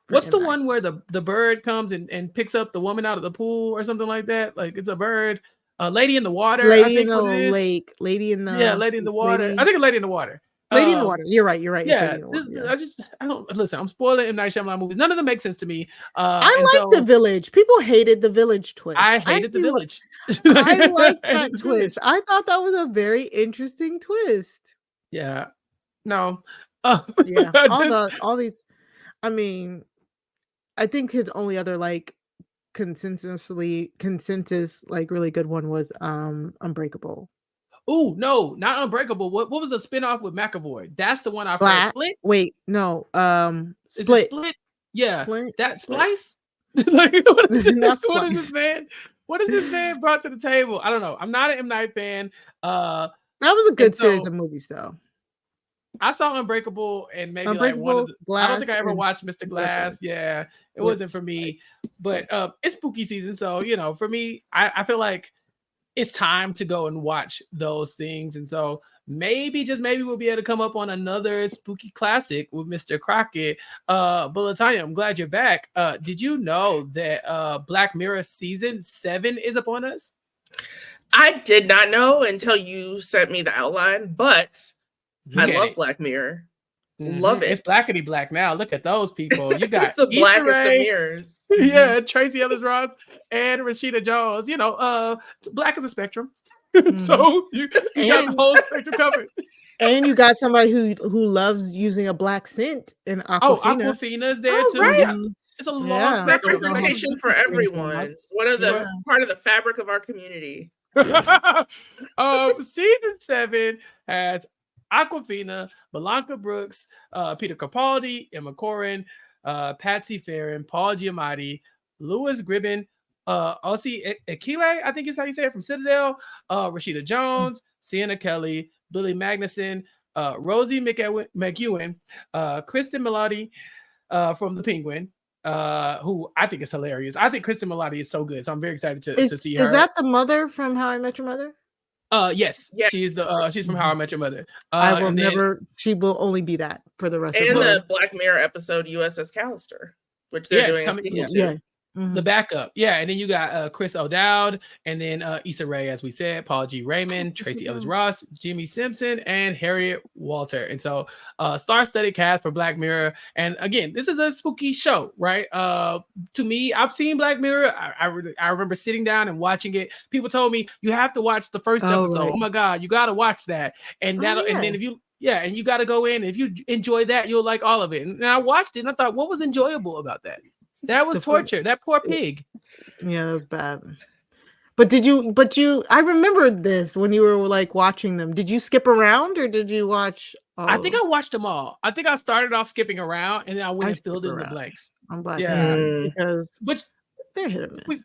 What's the one where the bird comes and picks up the woman out of the pool or something like that? Like it's a bird, Lady in the Water. Lady in the Lake. Lady in the Lady in the Water. I think it's Lady in the Water. Lady in the Water. You're right. Yeah, I don't listen. I'm spoiling M. Night Shyamalan movies. None of them make sense to me. I like The Village. People hated The Village twist. I hated The Village. I like that twist. I thought that was a very interesting twist. Yeah. No. Yeah. All these. I mean, I think his only other like consensus like really good one was Unbreakable. Oh no, not Unbreakable. What was the spinoff with McAvoy? That's the one I've heard. Split. Wait, no. Split. Split. Yeah. Split? That Splice. Like, what is this man? What is this man brought to the table? I don't know. I'm not an M. Night fan. That was a good series of movies, though. I saw Unbreakable and maybe like one of the, I don't think I ever watched Mr. Glass. Yeah, it wasn't for me. But it's spooky season, so you know, for me, I feel like it's time to go and watch those things. And so maybe, just maybe, we'll be able to come up on another spooky classic with Mr. Crockett. But LaTonya, I'm glad you're back. Did you know that Black Mirror season 7 is upon us? I did not know until you sent me the outline, but I love Black Mirror. Love it. It's blackety black now. Look at those people. You got the blackest of mirrors. Yeah, Tracy Ellis Ross and Rashida Jones. You know, black is a spectrum. So you got the whole spectrum covered. And you got somebody who loves using a black scent in Aquafina. Oh, Aquafina's there too. Right. Yeah. It's a long spectrum. Representation for everyone. One of the part of the fabric of our community. Season 7 has Aquafina, Blanca Brooks, Peter Capaldi, Emma Corrin, Patsy Farron, Paul Giamatti, Louis Gribbin, Osi Akile, I think is how you say it, from Citadel, Rashida Jones, Sienna Kelly, Billy Magnuson, Rosie McEwen, Kristen Milotti from The Penguin, who I think is hilarious. I think Kristen Milotti is so good, so I'm very excited to see her. Is that the mother from How I Met Your Mother? Yes. She's from How I Met Your Mother. I will never. She will only be that for the rest of the the Black Mirror episode USS Callister, which they're doing a sequel to. The backup, and then you got Chris O'Dowd, and then Issa Rae, as we said, Paul G. Raymond, Tracy Ellis Ross, Jimmy Simpson, and Harriet Walter. And so, star-studded cast for Black Mirror. And again, this is a spooky show, right? To me, I've seen Black Mirror. I remember sitting down and watching it. People told me you have to watch the first episode. Right. Oh my God, you got to watch that. And and then if you. Yeah, and you got to go in. If you enjoy that, you'll like all of it. And I watched it, and I thought, what was enjoyable about that? That was torture. That poor pig. Yeah, that was bad. But I remember this when you were like watching them. Did you skip around or did you watch? I think I watched them all. I think I started off skipping around and then I went and filled in the blanks. I'm glad. Because they're hit or miss.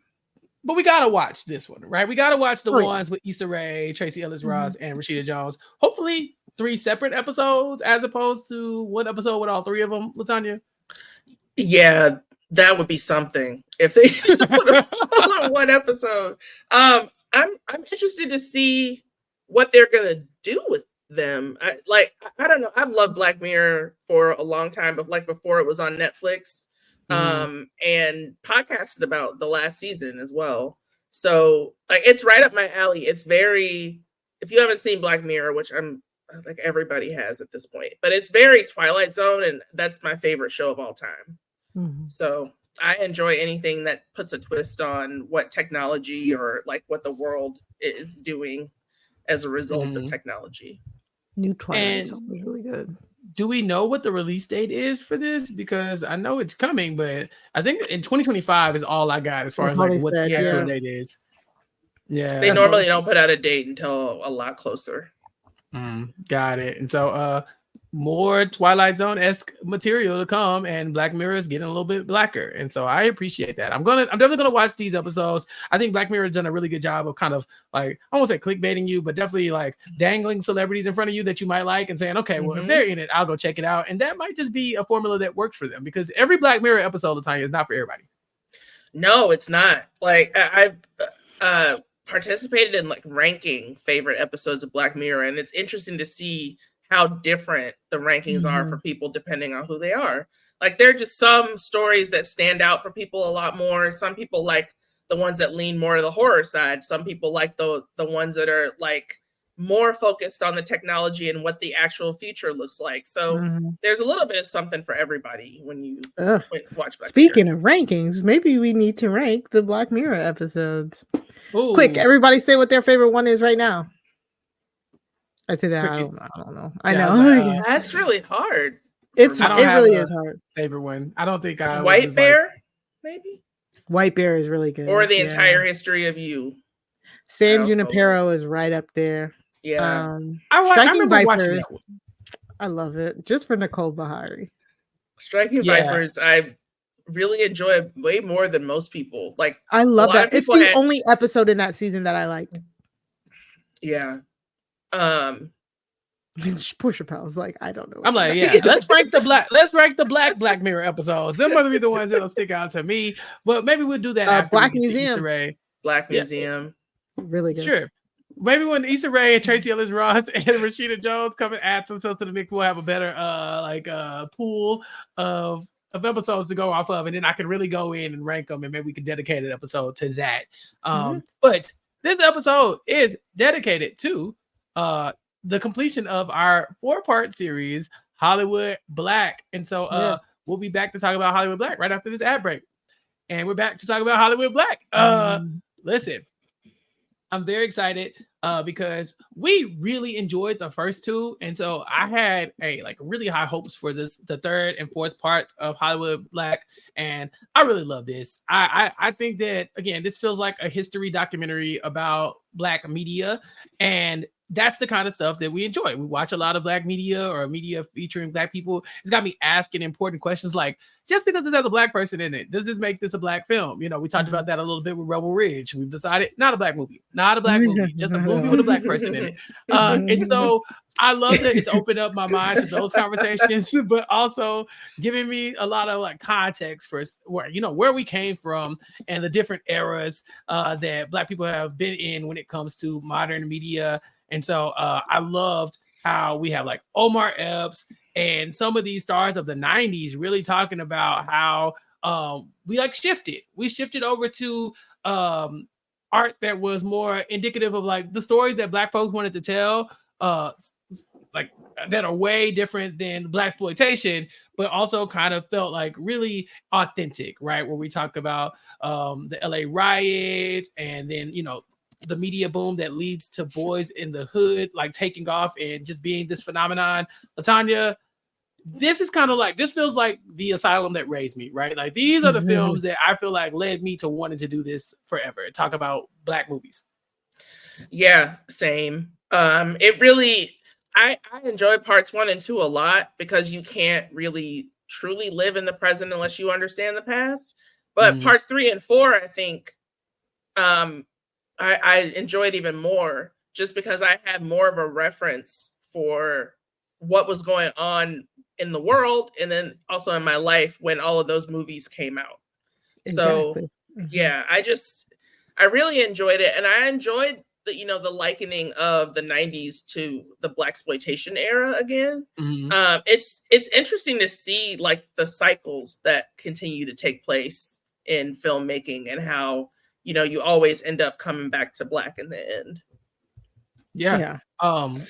But we gotta watch this one, right? We gotta watch the ones with Issa Rae, Tracy Ellis Ross, and Rashida Jones. Hopefully 3 separate episodes as opposed to one episode with all 3 of them, LaTonya. Yeah. That would be something if they just put them all in one episode. I'm interested to see what they're gonna do with them. I don't know. I've loved Black Mirror for a long time, but like before it was on Netflix, and podcasted about the last season as well. So like it's right up my alley. It's very, if you haven't seen Black Mirror, which I'm like everybody has at this point, but it's very Twilight Zone, and that's my favorite show of all time. So I enjoy anything that puts a twist on what technology or like what the world is doing as a result of technology. New Twilight Zone was really good. Do we know what the release date is for this? Because I know it's coming, but I think in 2025 is all I got as far as like what the actual date is. Yeah, they normally don't put out a date until a lot closer. Got it. And so more Twilight Zone-esque material to come, and Black Mirror is getting a little bit blacker, and so I appreciate that. I'm definitely gonna watch these episodes. I think Black Mirror has done a really good job of kind of like, I won't say clickbaiting you, but definitely like dangling celebrities in front of you that you might like and saying, okay, well, if they're in it, I'll go check it out. And that might just be a formula that works for them, because every Black Mirror episode of Tanya is not for everybody. No, it's not. Like I've participated in like ranking favorite episodes of Black Mirror, and it's interesting to see how different the rankings are for people depending on who they are. Like there are just some stories that stand out for people a lot more. Some people like the ones that lean more to the horror side. Some people like the ones that are like more focused on the technology and what the actual future looks like. So there's a little bit of something for everybody when you watch Black Speaking Mirror. of rankings, maybe we need to rank the Black Mirror episodes. Ooh. Quick, everybody say what their favorite one is right now. I say that. I don't know. I know. That's really hard. It really is hard. Favorite one. I don't think I White Bear, maybe. White Bear is really good. Or the entire history of you. San Junipero is right up there. Yeah. Striking Vipers. I love it. Just for Nicole Bahari. Striking Vipers, I really enjoy way more than most people. Like I love that. It's the only episode in that season that I liked. Yeah. Poor Chappell's like, I don't know. I'm like, let's rank the Black Mirror episodes. Them are the ones that'll stick out to me. But maybe we'll do that after Black Museum. Black Museum. Really good. Sure. Maybe when Issa Rae and Tracy Ellis Ross and Rashida Jones come and add themselves to the mix, we'll have a better pool of episodes to go off of, and then I can really go in and rank them, and maybe we can dedicate an episode to that. But this episode is dedicated to the completion of our 4-part series, Hollywood Black. And so we'll be back to talk about Hollywood Black right after this ad break. And we're back to talk about Hollywood Black. Listen, I'm very excited because we really enjoyed the first 2, and so I had really high hopes for the 3rd and 4th parts of Hollywood Black, and I really love this. I think that, again, this feels like a history documentary about Black media, and that's the kind of stuff that we enjoy. We watch a lot of Black media or media featuring Black people. It's got me asking important questions like, just because it has a Black person in it, does this make this a Black film? We talked about that a little bit with Rebel Ridge. We've decided not a Black movie, just a movie with a Black person in it. And so I love that it's opened up my mind to those conversations, but also giving me a lot of context for where we came from and the different eras that Black people have been in when it comes to modern media. And so I loved how we have Omar Epps and some of these stars of the 90s really talking about how we shifted. We shifted over to art that was more indicative of the stories that Black folks wanted to tell, that are way different than Blaxploitation, but also kind of felt really authentic, right? Where we talked about the LA riots, and then the media boom that leads to Boys in the Hood taking off and just being this phenomenon. LaTonya, this is kind of this feels like the asylum that raised me, right? These are the films that I feel led me to wanting to do this forever, talk about Black movies. Yeah, same. It really, I enjoyed parts 1 and 2 a lot because you can't really truly live in the present unless you understand the past. But parts 3 and 4, I think, I enjoyed even more just because I had more of a reference for what was going on in the world and then also in my life when all of those movies came out. Exactly. So yeah, I really enjoyed it, and I enjoyed the likening of the 90s to the Blaxploitation era again. It's interesting to see the cycles that continue to take place in filmmaking and how you always end up coming back to Black in the end. Yeah.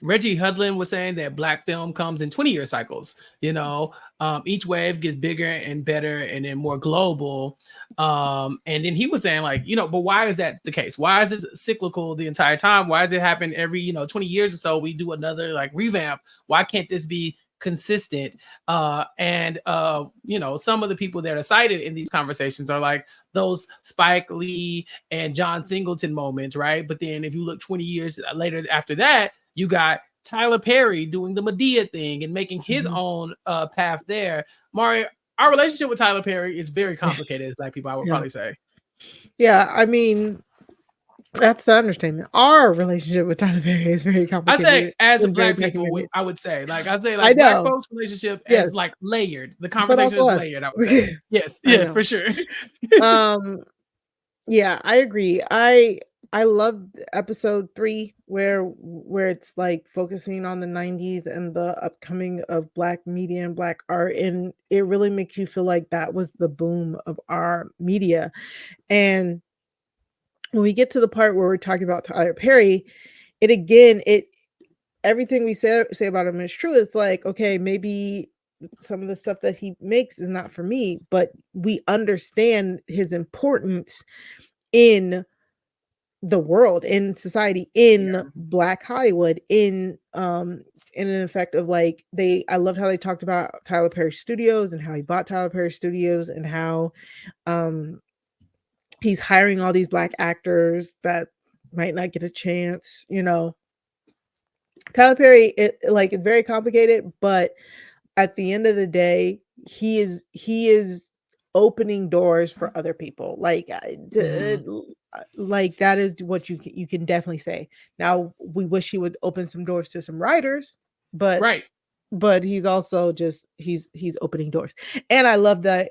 Reggie Hudlin was saying that Black film comes in 20-year cycles. Each wave gets bigger and better and then more global. And then he was saying but why is that the case? Why is it cyclical the entire time? Why does it happen every 20 years or so? We do another revamp. Why can't this be consistent? And some of the people that are cited in these conversations are those Spike Lee and John Singleton moments, right? But then if you look 20 years later after that, you got Tyler Perry doing the Medea thing and making his own path there. Mari, our relationship with Tyler Perry is very complicated as Black people, I would probably say. Yeah, I mean, that's the understatement. Our relationship with Tyler Perry is very complicated. I say as Black people, I would say I say I Black folks' relationship is layered. The conversation is layered, I would say. Yes, for sure. Yeah, I agree. I loved episode 3 where it's focusing on the 90s and the upcoming of Black media and Black art, and it really makes you feel like that was the boom of our media. And when we get to the part where we're talking about Tyler Perry, everything we say about him is true. It's okay, maybe some of the stuff that he makes is not for me, but we understand his importance in the world, in society, in Black Hollywood, in an effect of I loved how they talked about Tyler Perry Studios and how he bought Tyler Perry Studios and how he's hiring all these Black actors that might not get a chance. Tyler Perry, it's very complicated, but at the end of the day, he is opening doors for other people. That is what you can definitely say. Now, we wish he would open some doors to some writers, but but he's also he's opening doors. And I love that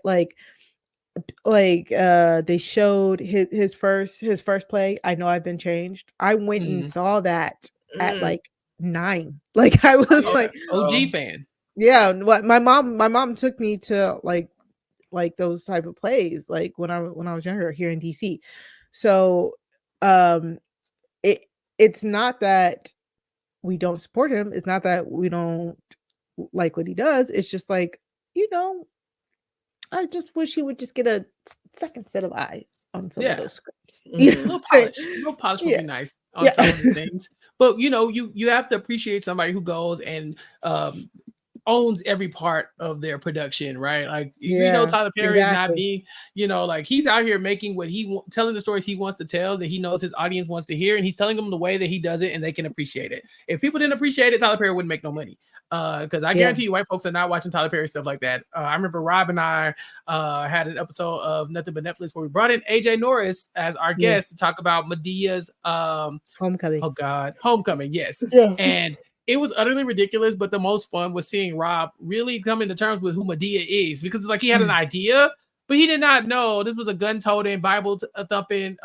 like they showed his first play, I Know I've Been Changed. I went and saw that at like 9. Like I was like OG fan. Yeah, what my mom took me to like those type of plays like when I was younger here in DC. So um it it's not that we don't support him. It's not that we don't like what he does. It's just like, you know, I just wish he would just get a second set of eyes on some of those scripts. You know what I'm saying? A little polish would Yeah. be nice on some of the things. But you know, you have to appreciate somebody who goes and owns every part of their production, right? Like you know, Tyler Perry's not being, you know, like he's out here making what telling the stories he wants to tell that he knows his audience wants to hear, and he's telling them the way that he does it, and they can appreciate it. If people didn't appreciate it, Tyler Perry wouldn't make no money. Because I guarantee you, white folks are not watching Tyler Perry stuff like that. I remember Rob and I had an episode of Nothing But Netflix where we brought in AJ Norris as our guest to talk about Medea's Homecoming. Oh God, Homecoming, yes. Yeah. And it was utterly ridiculous, but the most fun was seeing Rob really come into terms with who Medea is, because like he had an idea, but he did not know this was a gun-toting, Bible-thumping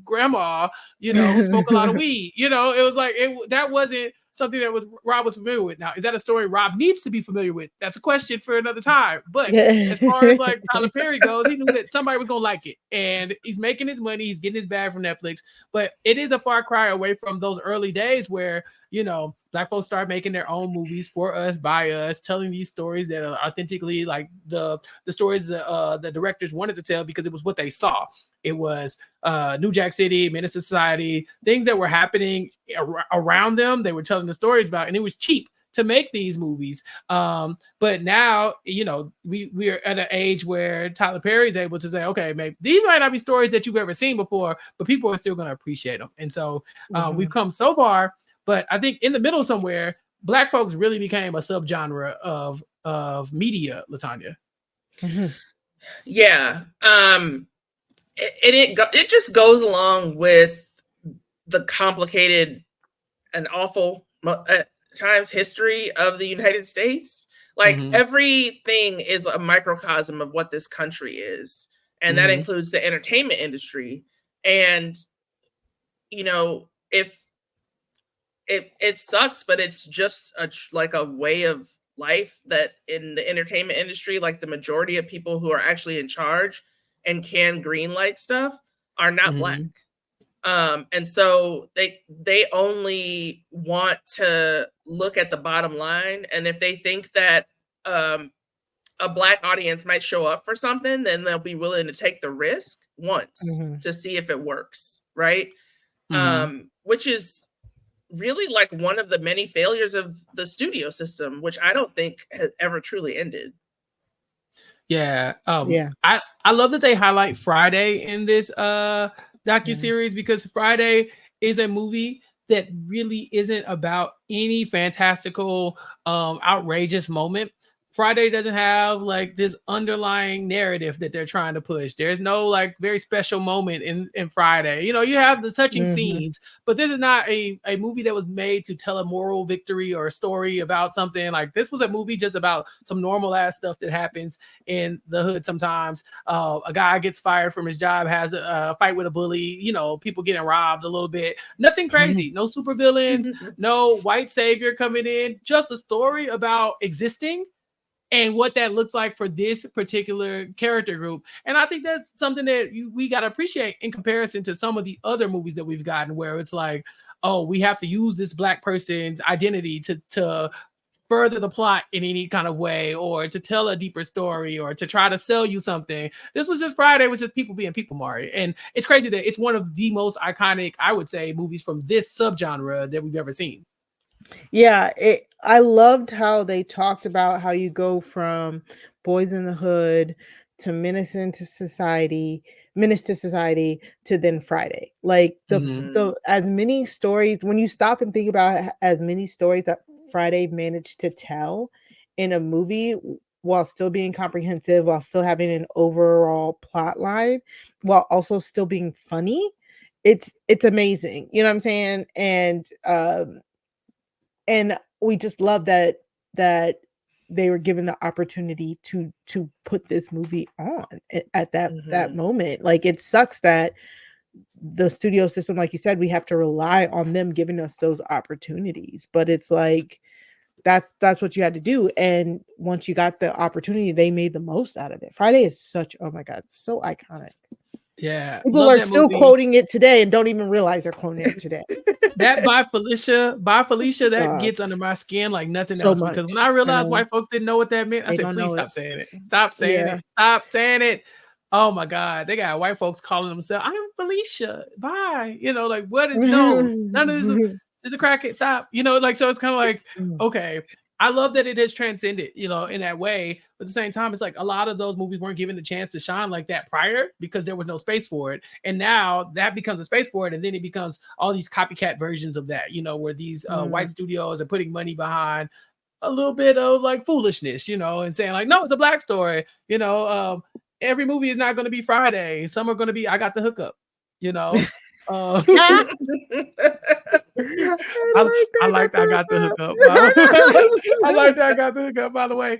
grandma, you know, who spoke a lot of weed. You know, it was like that wasn't something that Rob was familiar with. Now, is that a story Rob needs to be familiar with? That's a question for another time. But as far as like Tyler Perry goes, he knew that somebody was gonna like it, and he's making his money. He's getting his bag from Netflix. But it is a far cry away from those early days where, you know, Black folks start making their own movies for us, by us, telling these stories that are authentically like the stories the directors wanted to tell because it was what they saw. It was New Jack City, Menace Society, things that were happening around them. They were telling the stories about, and it was cheap to make these movies. But now, you know, we are at an age where Tyler Perry is able to say, okay, maybe these might not be stories that you've ever seen before, but people are still going to appreciate them. And so we've come so far. But I think in the middle somewhere, Black folks really became a subgenre of media, LaTonya. Yeah. It just goes along with the complicated and awful times history of the United States. Like everything is a microcosm of what this country is. And that includes the entertainment industry. And, you know, if it sucks, but it's just like a way of life that in the entertainment industry, like the majority of people who are actually in charge and can greenlight stuff are not Black. And so they only want to look at the bottom line. And if they think that a Black audience might show up for something, then they'll be willing to take the risk once to see if it works. Right. Which is really like one of the many failures of the studio system, which I don't think has ever truly ended. Yeah. I love that they highlight Friday in this docuseries because Friday is a movie that really isn't about any fantastical, outrageous moment. Friday doesn't have like this underlying narrative that they're trying to push. There's no like very special moment in Friday. You know, you have the touching scenes, but this is not a movie that was made to tell a moral victory or a story about something. Like this was a movie just about some normal ass stuff that happens in the hood sometimes. A guy gets fired from his job, has a fight with a bully, you know, people getting robbed a little bit. Nothing crazy, no super villains, no white savior coming in, just a story about existing and what that looked like for this particular character group. And I think that's something that we got to appreciate in comparison to some of the other movies that we've gotten where it's like, oh, we have to use this Black person's identity to further the plot in any kind of way or to tell a deeper story or to try to sell you something. This was just Friday, which is people being people, Mari. And it's crazy that it's one of the most iconic, I would say, movies from this subgenre that we've ever seen. Yeah, I loved how they talked about how you go from Boys in the Hood to Menace to Society to then Friday. Like the as many stories, when you stop and think about as many stories that Friday managed to tell in a movie while still being comprehensive, while still having an overall plot line, while also still being funny, it's amazing. You know what I'm saying? And we just love that they were given the opportunity to put this movie on at that moment. Like, it sucks that the studio system, like you said, we have to rely on them giving us those opportunities, but it's like that's what you had to do. And once you got the opportunity, they made the most out of it. Friday is such, oh my god, so iconic. Yeah, people are still quoting it today and don't even realize they're quoting it today. That by Felicia, that gets under my skin like nothing else. Because when I realized white folks didn't know what that meant, I said, please stop saying it. Stop saying it. Stop saying it. Oh my God, they got white folks calling themselves, I'm Felicia. Bye. You know, like, what is none of this is a crackhead. Stop. You know, like, so it's kind of like, okay. I love that it has transcended, you know, in that way. But at the same time, it's like a lot of those movies weren't given the chance to shine like that prior because there was no space for it. And now that becomes a space for it. And then it becomes all these copycat versions of that, you know, where these white studios are putting money behind a little bit of like foolishness, you know, and saying like, no, it's a black story. You know, every movie is not going to be Friday. Some are going to be, I got the hookup, you know. I like that I got the hookup. I like that I got the hookup, by the way.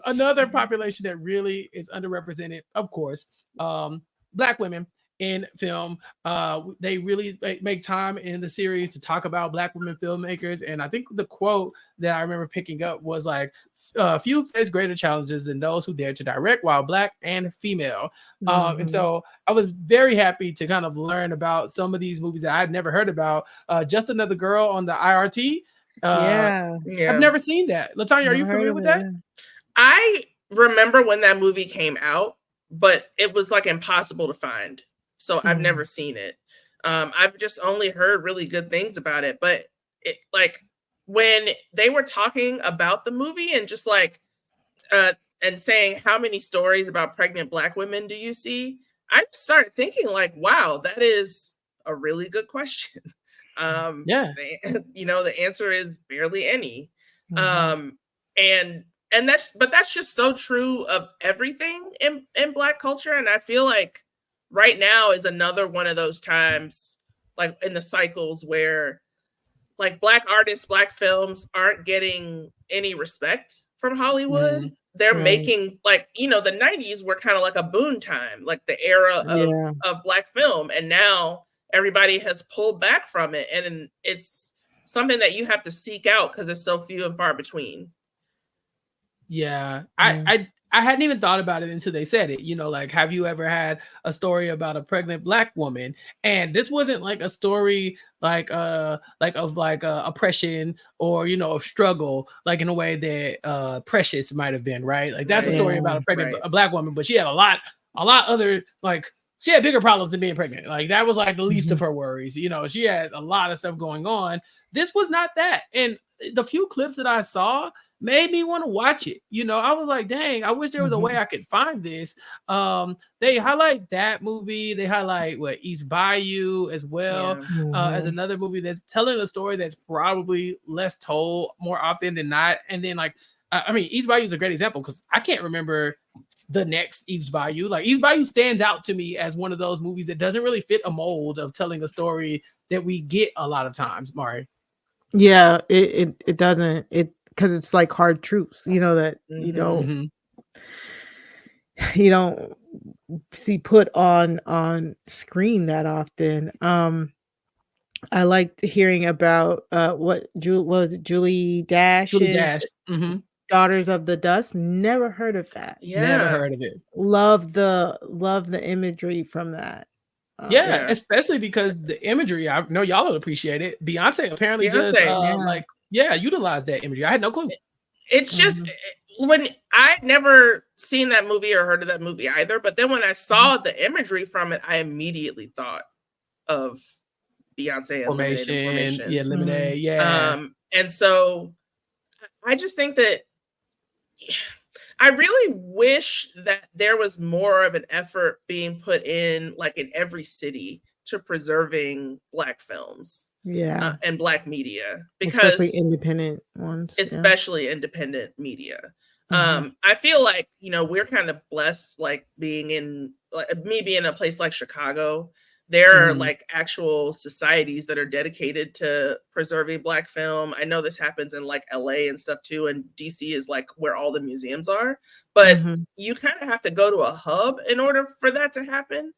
Another population that really is underrepresented, of course, Black women in film. They really make time in the series to talk about Black women filmmakers. And I think the quote that I remember picking up was like, few face greater challenges than those who dare to direct while Black and female. And so I was very happy to kind of learn about some of these movies that I'd never heard about. Just Another Girl on the IRT. I've never seen that. LaTonya, are you familiar with that? I remember when that movie came out, but it was like impossible to find. So I've never seen it. I've just only heard really good things about it. But it, like, when they were talking about the movie and just like and saying how many stories about pregnant Black women do you see, I started thinking like, wow, that is a really good question. You know, the answer is barely any. And that's just so true of everything in Black culture. And I feel like right now is another one of those times, like in the cycles where like Black artists, Black films aren't getting any respect from Hollywood. They're making, like, you know, the 90s were kind of like a boon time, like the era of Black film. And now everybody has pulled back from it. And it's something that you have to seek out because it's so few and far between. Yeah. I hadn't even thought about it until they said it. You know, like, have you ever had a story about a pregnant Black woman? And this wasn't like a story like of oppression or, you know, of struggle, like in a way that Precious might have been, right? Like, that's a story about a pregnant a Black woman, but she had a lot other, like, she had bigger problems than being pregnant. Like, that was like the least of her worries. You know, she had a lot of stuff going on. This was not that. And the few clips that I saw made me want to watch it. You know, I was like, dang, I wish there was a way I could find this. They highlight that movie. They highlight East Bayou as well, as another movie that's telling a story that's probably less told more often than not. And then, like, I mean, East Bayou is a great example because I can't remember the next East Bayou. Like, East Bayou stands out to me as one of those movies that doesn't really fit a mold of telling a story that we get a lot of times, Mari. Yeah, it doesn't. Because it's like hard truths, you know, that you don't see put on screen that often. I liked hearing about what was it, Julie Dash? Daughters of the Dust. Never heard of that. Never heard of it. Love the imagery from that. Especially because the imagery, I know y'all will appreciate it. Beyonce apparently just utilized that imagery. I had no clue. It's just when I'd never seen that movie or heard of that movie either, but then when I saw the imagery from it, I immediately thought of Beyonce and Formation. Lemonade. And so I just think that I really wish that there was more of an effort being put in, like, in every city to preserving Black films. And Black media, because especially independent ones, independent media. I feel like, you know, we're kind of blessed, like, being in, like, me being in a place like Chicago, There are like actual societies that are dedicated to preserving Black film. I know this happens in like LA and stuff too, and DC is like where all the museums are, but you kind of have to go to a hub in order for that to happen.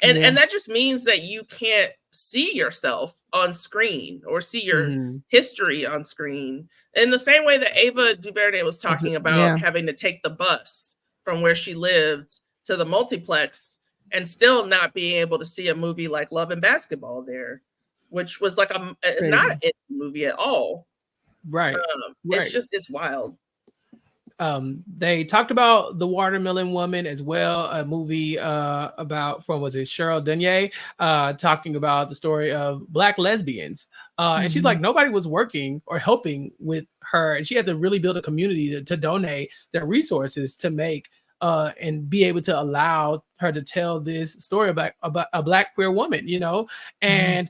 And that just means that you can't see yourself on screen or see your history on screen. In the same way that Ava DuVernay was talking about having to take the bus from where she lived to the multiplex and still not being able to see a movie like Love and Basketball there, which was like it's not an indie movie at all. Right. It's wild. They talked about The Watermelon Woman as well, a movie about Cheryl Dunye, talking about the story of Black lesbians. And she's like, nobody was working or helping with her, and she had to really build a community to donate their resources to make and be able to allow her to tell this story about a Black queer woman, and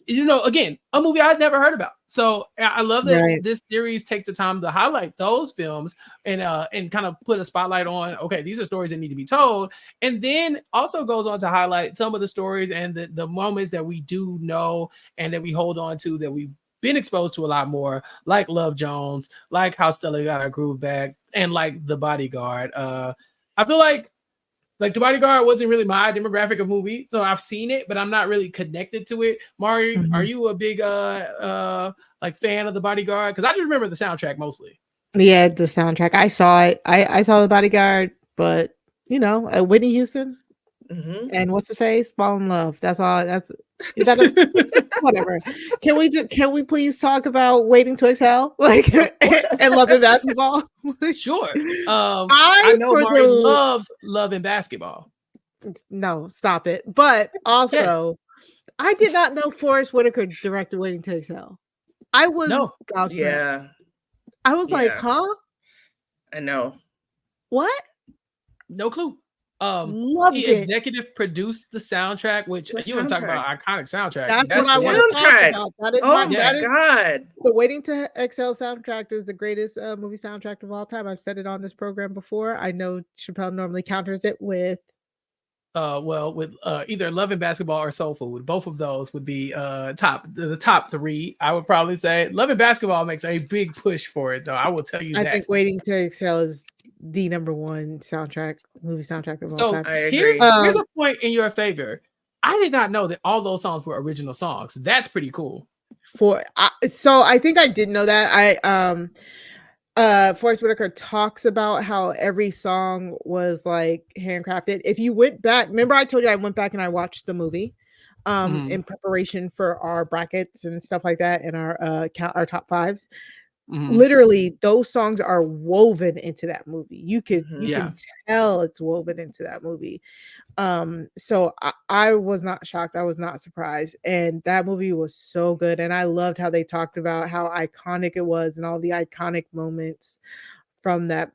again, a movie I'd never heard about. So I love that this series takes the time to highlight those films and kind of put a spotlight on, okay, these are stories that need to be told. And then also goes on to highlight some of the stories and the moments that we do know and that we hold on to, that we've been exposed to a lot more, like Love Jones, like How Stella Got Her Groove Back, and like The Bodyguard. I feel like The Bodyguard wasn't really my demographic of movie, so I've seen it, but I'm not really connected to it. Mari, are you a big like fan of The Bodyguard? Because I just remember the soundtrack mostly. Yeah, the soundtrack. I saw it. I saw The Bodyguard, but Whitney Houston and what's his face? Fall in Love. That's all. Whatever. Can we please talk about Waiting to Exhale, and Love and Basketball? Sure. I know Mari loves Love and Basketball. No, stop it. But also, I did not know Forrest Whitaker directed Waiting to Exhale. I was I was like, huh? I know. What? No clue. He executive produced the soundtrack, which you want to talk about iconic soundtrack. That's what I want to talk about. That is God. The Waiting to Exhale soundtrack is the greatest movie soundtrack of all time. I've said it on this program before. I know Chappell normally counters it with either Love and Basketball or Soul Food. Both of those would be the top three. I would probably say Love and Basketball makes a big push for it, though. I will tell you that. I think Waiting to Exhale is the number one movie soundtrack of all time. I agree. Here's a point in your favor. I did not know that all those songs were original songs. That's pretty cool. So I think I did know that. Forrest Whitaker talks about how every song was like handcrafted. If you went back, remember I told you I went back and I watched the movie in preparation for our brackets and stuff like that and our top fives. Literally, those songs are woven into that movie. You can tell it's woven into that movie. So I was not shocked. I was not surprised. And that movie was so good. And I loved how they talked about how iconic it was and all the iconic moments from that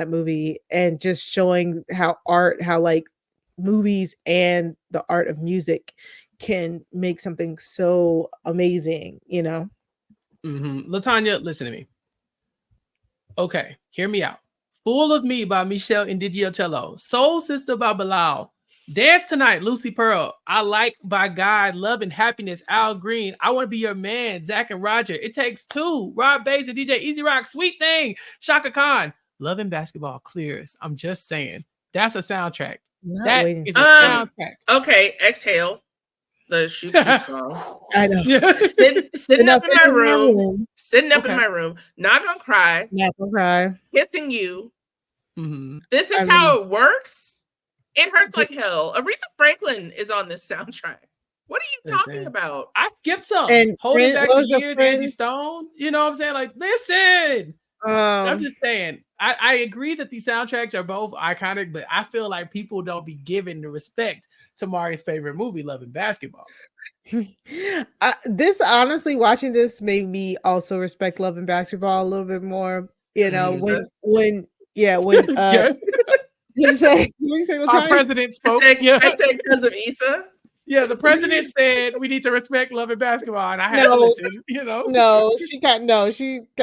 movie, and just showing how like movies and the art of music can make something so amazing, LaTonya, listen to me. Okay, hear me out. Full of Me by Michelle Indigiotello. Soul Sister by Bilal. Dance Tonight, Lucy Pearl. I Like by God. Love and Happiness, Al Green. I Want to Be Your Man, Zach and Roger. It Takes Two, Rob Bass and DJ Easy Rock. Sweet Thing, Shaka Khan. Love and Basketball, Clears. I'm just saying. That's a soundtrack. That is a soundtrack. Okay, Exhale. The shoot song. I know. Sitting up in my room. Sitting up in my room. Not gonna cry. Not gonna cry. Kissing You. This is how it works. It hurts like hell. Aretha Franklin is on this soundtrack. What are you talking about? I skipped some. And Holding Back the Years, Angie Stone. You know what I'm saying? Like, listen. I'm just saying. I agree that these soundtracks are both iconic, but I feel like people don't be given the respect to Mari's favorite movie, Love and Basketball. This honestly, watching this made me also respect Love and Basketball a little bit more. When you say our president spoke. I think because of Issa. Yeah, the president said we need to respect Love and Basketball, and I had to listen. No,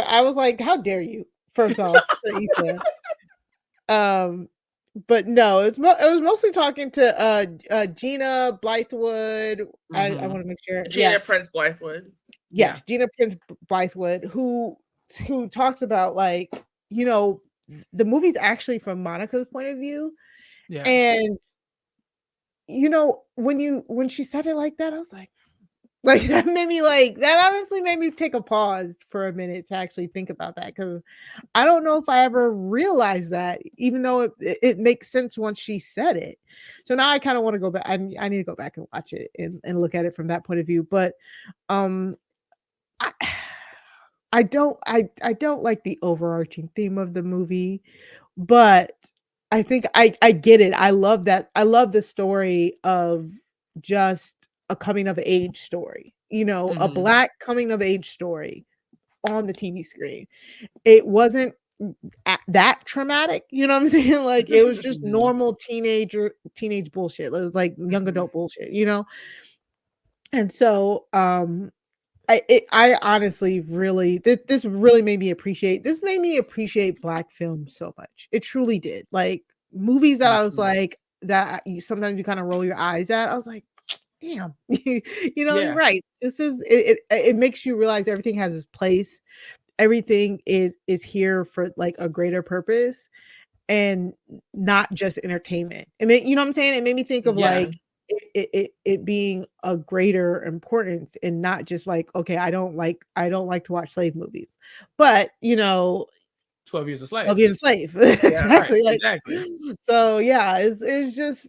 I was like, how dare you? First off, Issa. but no, it was mostly talking to Gina Blythewood. I want to make sure. Gina Prince Blythewood. Yes, Gina Prince Blythewood, who talks about, like, the movie's actually from Monica's point of view. Yeah. And when she said it like that, I was like that honestly made me take a pause for a minute to actually think about that, because I don't know if I ever realized that, even though it makes sense once she said it. So now I kind of want to go back. I need to go back and watch it and look at it from that point of view. But I don't like the overarching theme of the movie, but I think I get it. I love that. I love the story of just a coming of age story, a Black coming of age story on the TV screen. It wasn't that traumatic, you know what I'm saying? Like, it was just normal teenage bullshit. It was like young adult bullshit, And so I honestly really, this really made me appreciate Black film so much. It truly did. Like, movies that I was like, that sometimes you kind of roll your eyes at, I was like, damn, you're right. This is it makes you realize everything has its place. Everything is here for like a greater purpose and not just entertainment. I mean, you know what I'm saying? It made me think of like it being a greater importance, and not just like, okay, I don't like to watch slave movies, but 12 Years a Slave. 12 Years a Slave. Exactly. Right, exactly. So yeah, it's just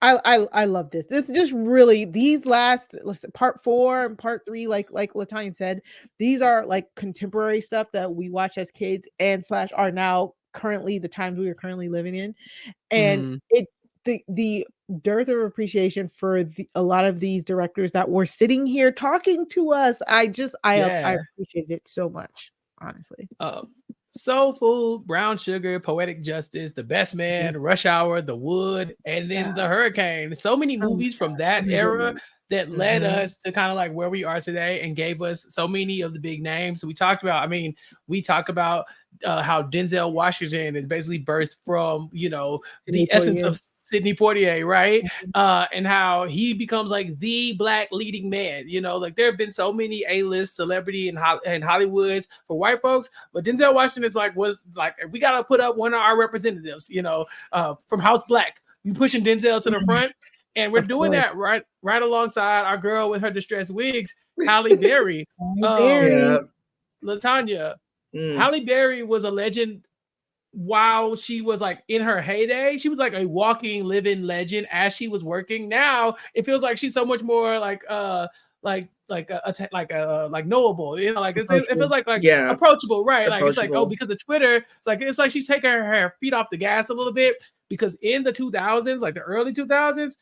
I love this. This just really, these last, listen, part 4 and part 3, like LaTonya said, these are like contemporary stuff that we watch as kids and / are now currently the times we are currently living in, and the dearth of appreciation for a lot of these directors that were sitting here talking to us. I appreciate it so much, honestly. Soul Food, Brown Sugar, Poetic Justice, The Best Man, Rush Hour, The Wood, and then The Hurricane. So many movies from that era that led us to kind of like where we are today and gave us so many of the big names. We talked about, we talk about how Denzel Washington is basically birthed from, the essence of Sidney Poitier, right? And how he becomes like the Black leading man. Like there have been so many A-list celebrity in Hollywood for white folks, but Denzel Washington was like, we gotta put up one of our representatives, from House Black. We pushing Denzel to the front, and we're doing that right alongside our girl with her distressed wigs, Halle Berry. LaTonya. Halle Berry was a legend while she was like in her heyday. She was like a walking, living legend as she was working. Now it feels like she's so much more like knowable. It feels like approachable, right? Like it's like, oh, because of Twitter, it's like she's taking her feet off the gas a little bit, because in the 2000s, like the early 2000s,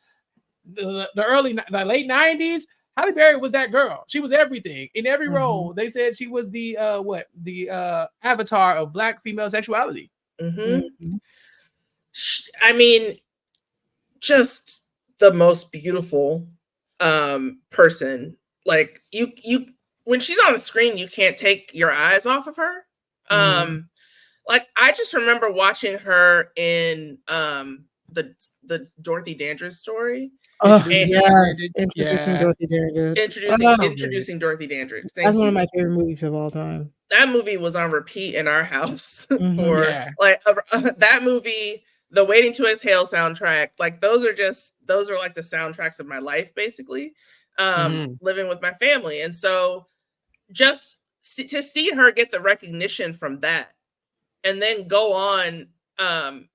the late 90s, Halle Berry was that girl. She was everything in every role. They said she was the avatar of Black female sexuality. I mean, just the most beautiful person. Like you when she's on the screen, you can't take your eyes off of her. Like I just remember watching her in the Dorothy Dandridge story. Introducing Dorothy Dandridge. Introducing Dorothy Dandridge. That's one of my favorite movies of all time. That movie was on repeat in our house that movie, the Waiting to Exhale soundtrack. Like those are like the soundtracks of my life, basically. Living with my family, and so just to see her get the recognition from that, and then go on and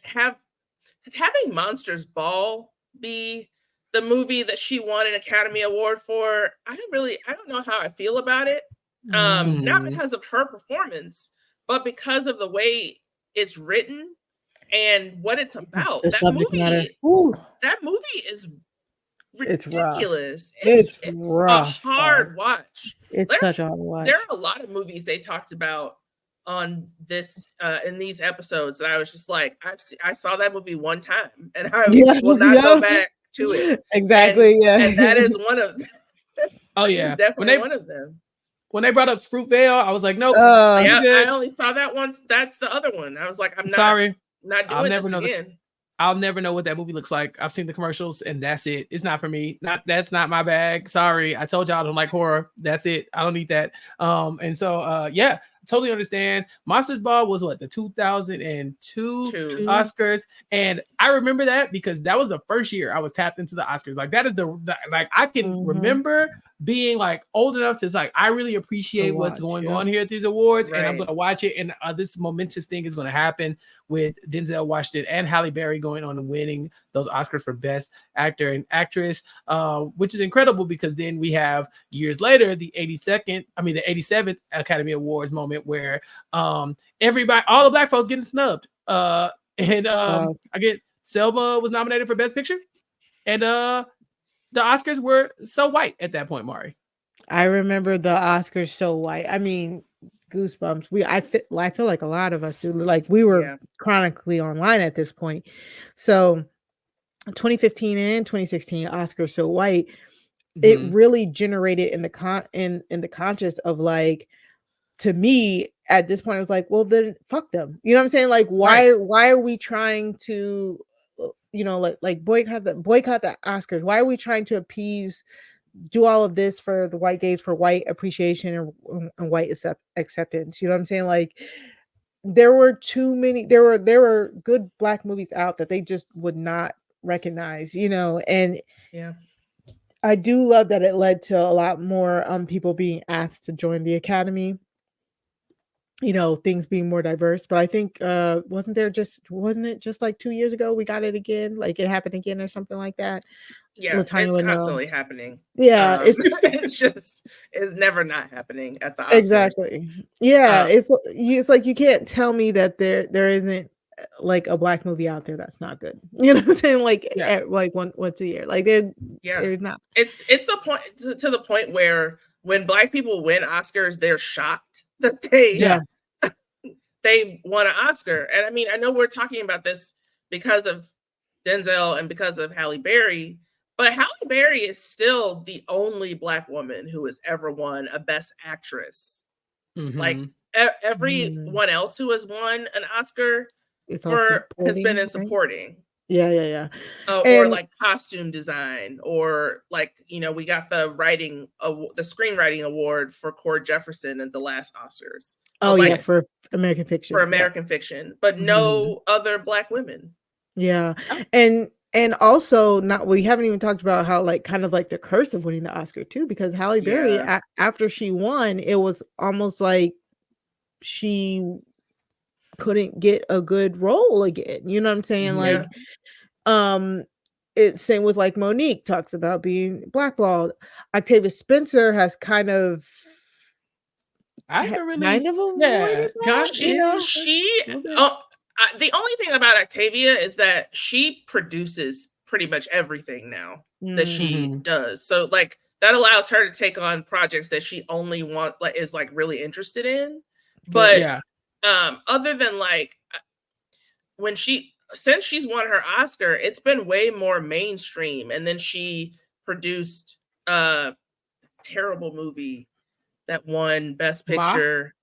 having Monsters Ball be the movie that she won an Academy Award for, I don't know how I feel about it. Not because of her performance, but because of the way it's written and what it's about. That movie is ridiculous. It's rough. A hard watch. Such a hard watch. There are a lot of movies they talked about on this in these episodes that I was just like, I saw that movie one time and I will not go back to it. Exactly. And that is one of them. Oh yeah, definitely one of them. When they brought up Fruitvale, I was like, nope. I only saw that once. That's the other one. I was like, I'm not sorry. Not doing this again. I'll never know what that movie looks like. I've seen the commercials and that's it. It's not for me. That's not my bag. Sorry. I told y'all I don't like horror. That's it. I don't need that. And so yeah, totally understand. Monsters Ball was what, the 2002 Oscars, and I remember that because that was the first year I was tapped into the Oscars. Like that is the like I can remember being like old enough to like I really appreciate what's going on here at these awards, and I'm gonna watch it. And this momentous thing is gonna happen with Denzel Washington and Halle Berry going on and winning those Oscars for Best Actor and Actress, which is incredible because then we have years later the 87th Academy Awards moment where everybody, all the black folks getting snubbed. I get Selma was nominated for Best Picture, and the Oscars were so white at that point, Mari. I remember the Oscars so white. I mean, goosebumps. I feel like a lot of us do. Like we were chronically online at this point. So 2015 and 2016 Oscars so white, it really generated in the conscious of like, to me at this point, it was like, well then fuck them. You know what I'm saying? Like why are we trying to, you know, like boycott the Oscars? Why are we trying to appease, do all of this for the white gays, for white appreciation and white acceptance? You know what I'm saying? Like there were good black movies out that they just would not recognize, you know. And I do love that it led to a lot more people being asked to join the Academy, you know, things being more diverse. But I think wasn't it just like 2 years ago we got it again, like it happened again or something like that? Yeah, LaTonya it's constantly happening. Yeah, it's never not happening at the Oscars. Exactly. Yeah, it's like you can't tell me that there isn't like a black movie out there that's not good. You know what I'm saying? Like like once a year. Like there's not. It's the point to the point where when black people win Oscars, they're shocked that they won an Oscar. And I mean, I know we're talking about this because of Denzel and because of Halle Berry, but Halle Berry is still the only black woman who has ever won a Best Actress. Like everyone else who has won an Oscar has been in supporting. Yeah. Or like costume design, or like, you know, we got the screenwriting award for Cord Jefferson at the last Oscars. For American Fiction. For American Fiction, but no other black women. Yeah. And also we haven't even talked about how like kind of like the curse of winning the Oscar too, because Halle Berry after she won, it was almost like she couldn't get a good role again. You know what I'm saying? Like it's same with like Monique talks about being blackballed. Octavia Spencer has kind of avoided that, the only thing about Octavia is that she produces pretty much everything now that she does. So like that allows her to take on projects that she only is like really interested in. But other than like since she's won her Oscar, it's been way more mainstream. And then she produced a terrible movie that won Best Picture.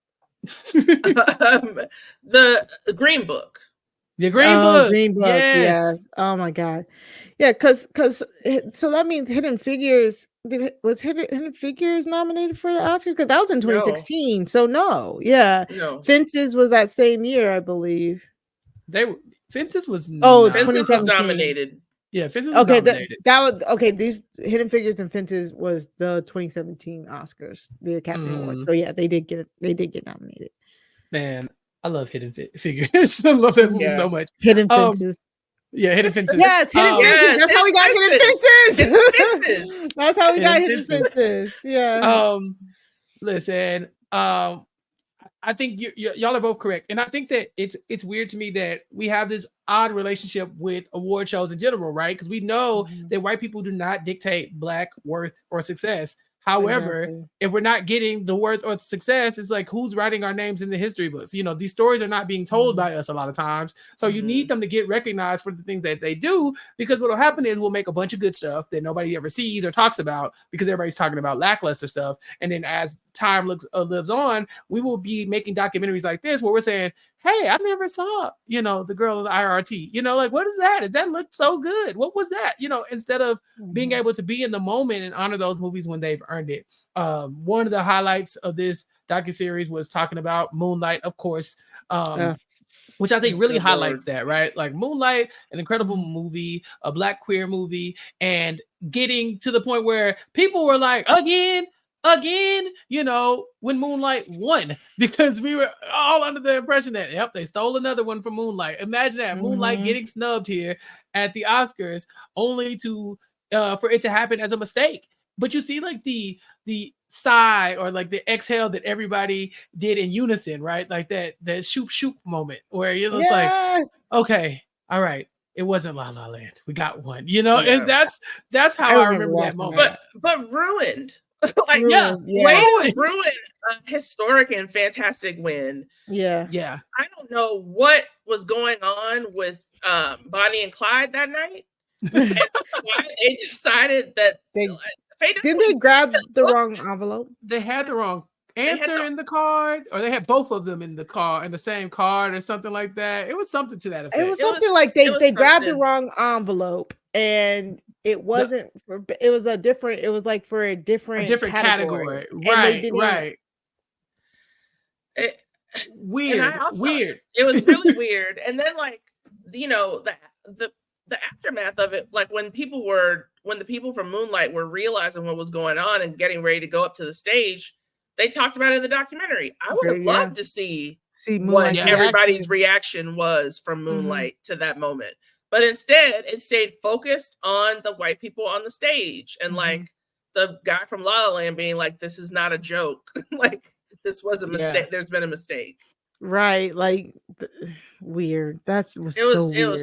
The Green Book. The Green Book. Yes. Oh my God. Yeah, because so that means Hidden Figures. Was Hidden Figures nominated for the Oscars? Because that was in 2016. No. So no. Fences was that same year, I believe. Fences was Fences was nominated. Yeah, Fences was nominated. These Hidden Figures and Fences was the 2017 Oscars, the Academy Awards. So yeah, they did get nominated. Man, I love Hidden Figures. I love that movie so much. Hidden Fences. Yeah, Hidden Fences. Yes, Hidden Fences. That's how we got Hidden Fences. That's how we got Hidden Fences. Yeah. Listen, I think y'all are both correct, and I think that it's weird to me that we have this odd relationship with award shows in general, right? Because we know that white people do not dictate black worth or success. However, if we're not getting the worth or success, it's like, who's writing our names in the history books? You know, these stories are not being told by us a lot of times. So you need them to get recognized for the things that they do, because what will happen is we'll make a bunch of good stuff that nobody ever sees or talks about because everybody's talking about lackluster stuff. And then as time lives on, we will be making documentaries like this where we're saying, hey, I never saw, the girl in the IRT, like, what is that? That looked so good. What was that? Instead of being able to be in the moment and honor those movies when they've earned it. One of the highlights of this docuseries was talking about Moonlight, of course. Which I think really highlights that, right? Like Moonlight, an incredible movie, a Black queer movie, and getting to the point where people were like, again, when Moonlight won, because we were all under the impression that, yep, they stole another one from Moonlight. Imagine that, Moonlight getting snubbed here at the Oscars, only to for it to happen as a mistake. But you see, like the sigh or like the exhale that everybody did in unison, right? Like that shoop moment where you're just like, okay, all right, it wasn't La La Land, we got one, and that's how I remember that moment. But ruined. Like ruined a historic and fantastic win. Yeah. I don't know what was going on with Bonnie and Clyde that night. And they decided that didn't they grab the wrong envelope? They had the wrong answer in the card, or they had both of them in the car, in the same card, or something like that. It was something to that effect. It was something like they grabbed the wrong envelope, and it wasn't for. It was a different. It was like for a different category. Right. Weird. It was really weird. And then, like, the aftermath of it, like when the people from Moonlight were realizing what was going on and getting ready to go up to the stage, they talked about it in the documentary. I would have loved to see what everybody's reaction was from Moonlight to that moment. But instead, it stayed focused on the white people on the stage and like the guy from La La Land being like, this is not a joke. Like, this was a mistake. There's been a mistake. Right. Like, weird. It was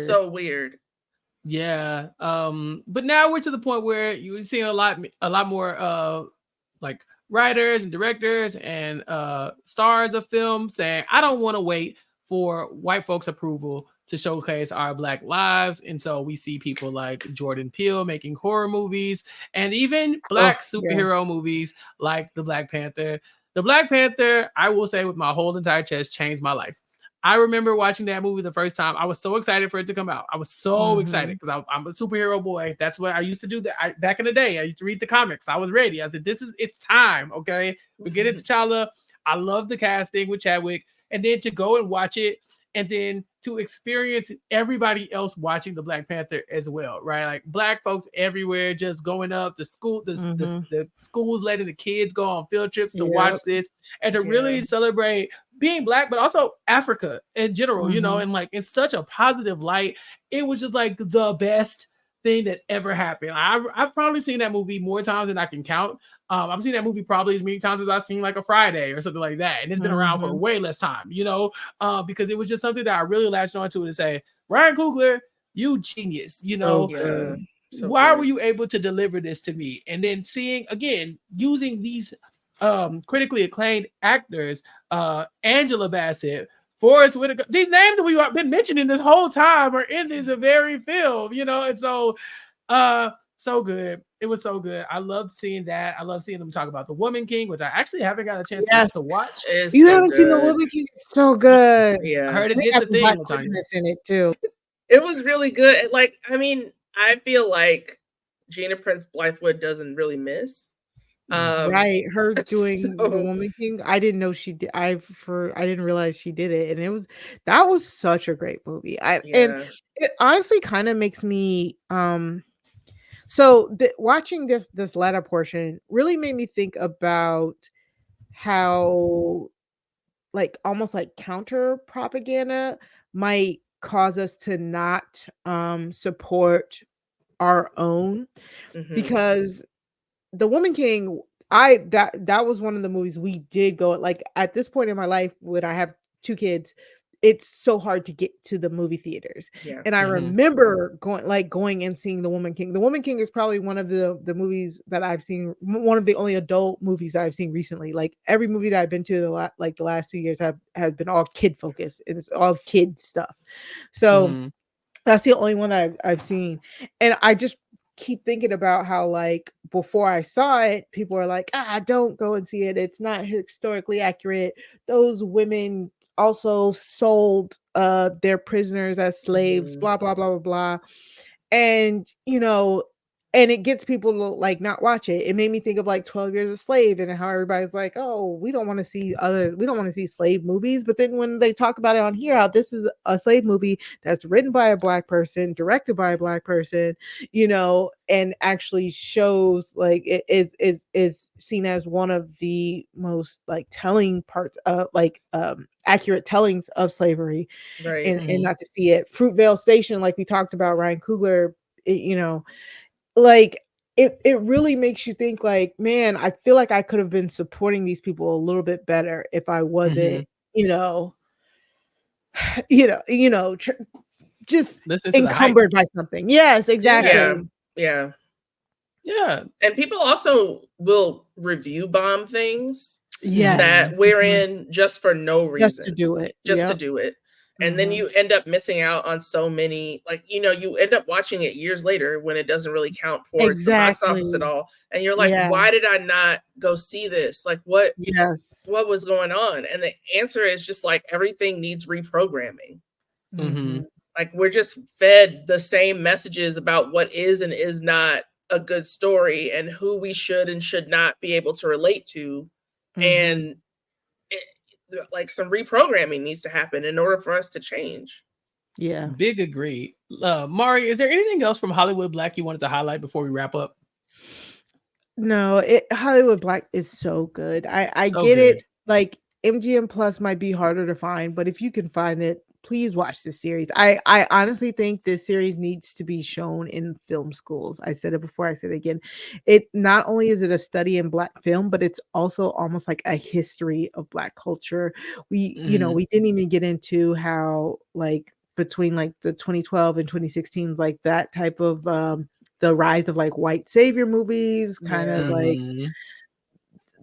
so weird. Yeah. But now we're to the point where you're seeing a lot more like writers and directors and stars of film saying, I don't want to wait for white folks' approval to showcase our Black lives. And so we see people like Jordan Peele making horror movies and even Black superhero movies like the Black Panther. The Black Panther, I will say with my whole entire chest, changed my life. I remember watching that movie the first time. I was so excited for it to come out. I was so excited because I'm a superhero boy. That's what I used to do. Back in the day, I used to read the comics. I was ready. I said, it's time. Okay. We get it, T'Challa. I love the casting with Chadwick. And then to go and watch it and then to experience everybody else watching the Black Panther as well, right? Like Black folks everywhere just going up the school, the schools letting the kids go on field trips to watch this and to really celebrate being Black, but also Africa in general, and like in such a positive light. It was just like the best thing that ever happened. I've probably seen that movie more times than I can count. I've seen that movie probably as many times as I've seen like a Friday or something like that. And it's been around for way less time, because it was just something that I really latched onto to say, Ryan Coogler, you genius, why were you able to deliver this to me? And then seeing, again, using these critically acclaimed actors, Angela Bassett, Forrest Whitaker, these names that we've been mentioning this whole time are in this very film, and so so good. It was so good. I loved seeing that. I love seeing them talk about The Woman King, which I actually haven't got a chance to watch. You haven't seen The Woman King? It's so good. Yeah, I heard it did the thing. In it too. It was really good. Like, I mean, I feel like Gina Prince Blythewood doesn't really miss. Right, her doing The Woman King. I didn't know she did. I didn't realize she did it, and that was such a great movie. And it honestly kind of makes me watching this latter portion really made me think about how like almost like counter propaganda might cause us to not support our own, because The Woman King, that was one of the movies we did go, like at this point in my life when I have 2 kids, it's so hard to get to the movie theaters. And I remember going and seeing The Woman King. The Woman King is probably one of the movies that I've seen, one of the only adult movies that I've seen recently. Like every movie that I've been to the last 2 years have been all kid focused, and it's all kid stuff. So that's the only one that I've seen. And I just keep thinking about how, like, before I saw it, people are like, don't go and see it. It's not historically accurate. Those women also sold their prisoners as slaves, blah blah blah blah blah. And and it gets people to like not watch it. It made me think of like 12 Years a Slave and how everybody's like, oh, we don't want to see slave movies. But then when they talk about it on here, how this is a slave movie that's written by a Black person, directed by a Black person, and actually shows like it is seen as one of the most like telling parts of like accurate tellings of slavery, Right. and not to see it. Fruitvale Station, like we talked about, Ryan Coogler, like it really makes you think like, man, I feel like I could have been supporting these people a little bit better if I wasn't, just listen to encumbered by something. Yes, exactly. Yeah. Yeah. And people also will review bomb things Yes. that we're in just for no reason. Just to do it. To do it. And then you end up missing out on so many, like, you end up watching it years later when it doesn't really count towards the box office at all. And you're like, why did I not go see this? Like, what was going on? And the answer is just like, everything needs reprogramming. Like, we're just fed the same messages about what is and is not a good story and who we should and should not be able to relate to. And like some reprogramming needs to happen in order for us to change. Yeah. Big agree. Mari, is there anything else from Hollywood Black you wanted to highlight before we wrap up? No, Hollywood Black is so good. I get it. Like MGM Plus might be harder to find, but if you can find it, please watch this series. I honestly think this series needs to be shown in film schools. I said it before, I said it again. It not only is it a study in Black film, but it's also almost like a history of Black culture. We we didn't even get into how like between like the 2012 and 2016, like that type of the rise of like white savior movies, kind of like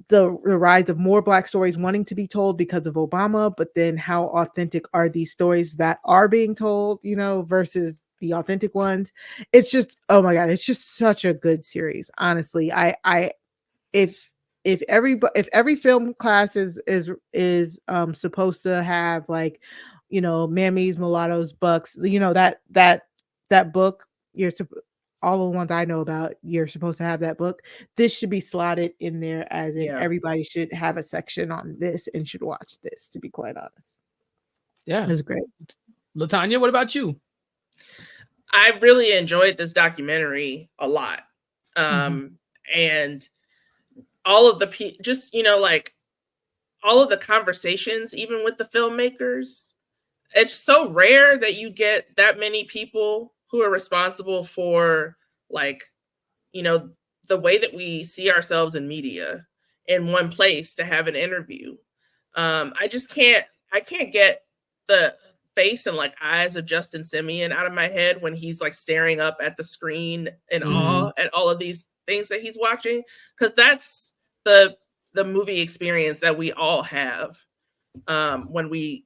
the rise of more Black stories wanting to be told because of Obama, but then how authentic are these stories that are being told, versus the authentic ones. It's just, oh my God, it's just such a good series. Honestly, if every film class is supposed to have like, mammies, mulattoes, bucks, that book, all the ones I know about, you're supposed to have that book. This should be slotted in there as in everybody should have a section on this and should watch this, to be quite honest. Yeah. It's great. LaTonya, what about you? I really enjoyed this documentary a lot. And all of the just, like all of the conversations, even with the filmmakers, it's so rare that you get that many people who are responsible for like, the way that we see ourselves in media in one place to have an interview. I can't get the face and like eyes of Justin Simien out of my head when he's like staring up at the screen in awe at all of these things that he's watching. Cause that's the movie experience that we all have when we,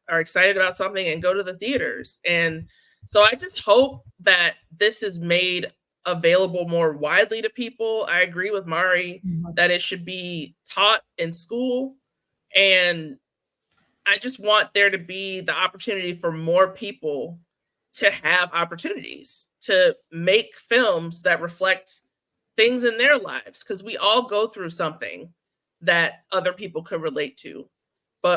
are excited about something and go to the theaters. And so I just hope that this is made available more widely to people. I agree with Mari that it should be taught in school. And I just want there to be the opportunity for more people to have opportunities to make films that reflect things in their lives. Because we all go through something that other people could relate to,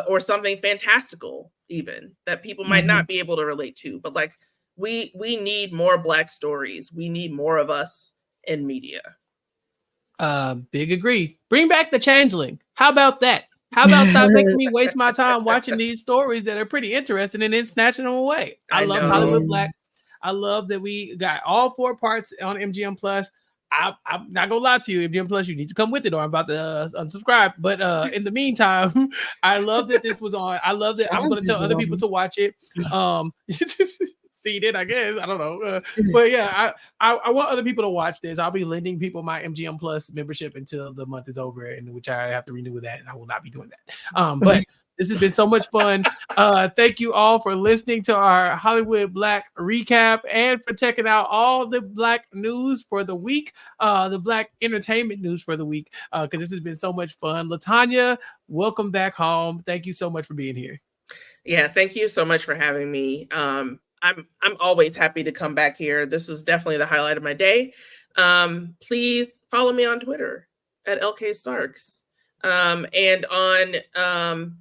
or something fantastical even that people might not be able to relate to. But like, we need more Black stories. We need more of us in media. Big agree. Bring back the Changeling. How about that? How about stop making me waste my time watching these stories that are pretty interesting and then snatching them away? I love Hollywood Black. I love that we got all 4 parts on MGM Plus. I'm not gonna lie to you, MGM Plus, you need to come with it or I'm about to unsubscribe. But in the meantime, I love that this was on. I love that I'm gonna tell other people to watch it. Seated, I guess. I don't know. But yeah, I want other people to watch this. I'll be lending people my MGM Plus membership until the month is over, in which I have to renew with that, and I will not be doing that. But this has been so much fun. Thank you all for listening to our Hollywood Black recap and for checking out all the Black news for the week, the Black entertainment news for the week, because this has been so much fun. LaTonya, welcome back home. Thank you so much for being here. Yeah, thank you so much for having me. I'm always happy to come back here. This was definitely the highlight of my day. Please follow me on Twitter at LK Starks, and on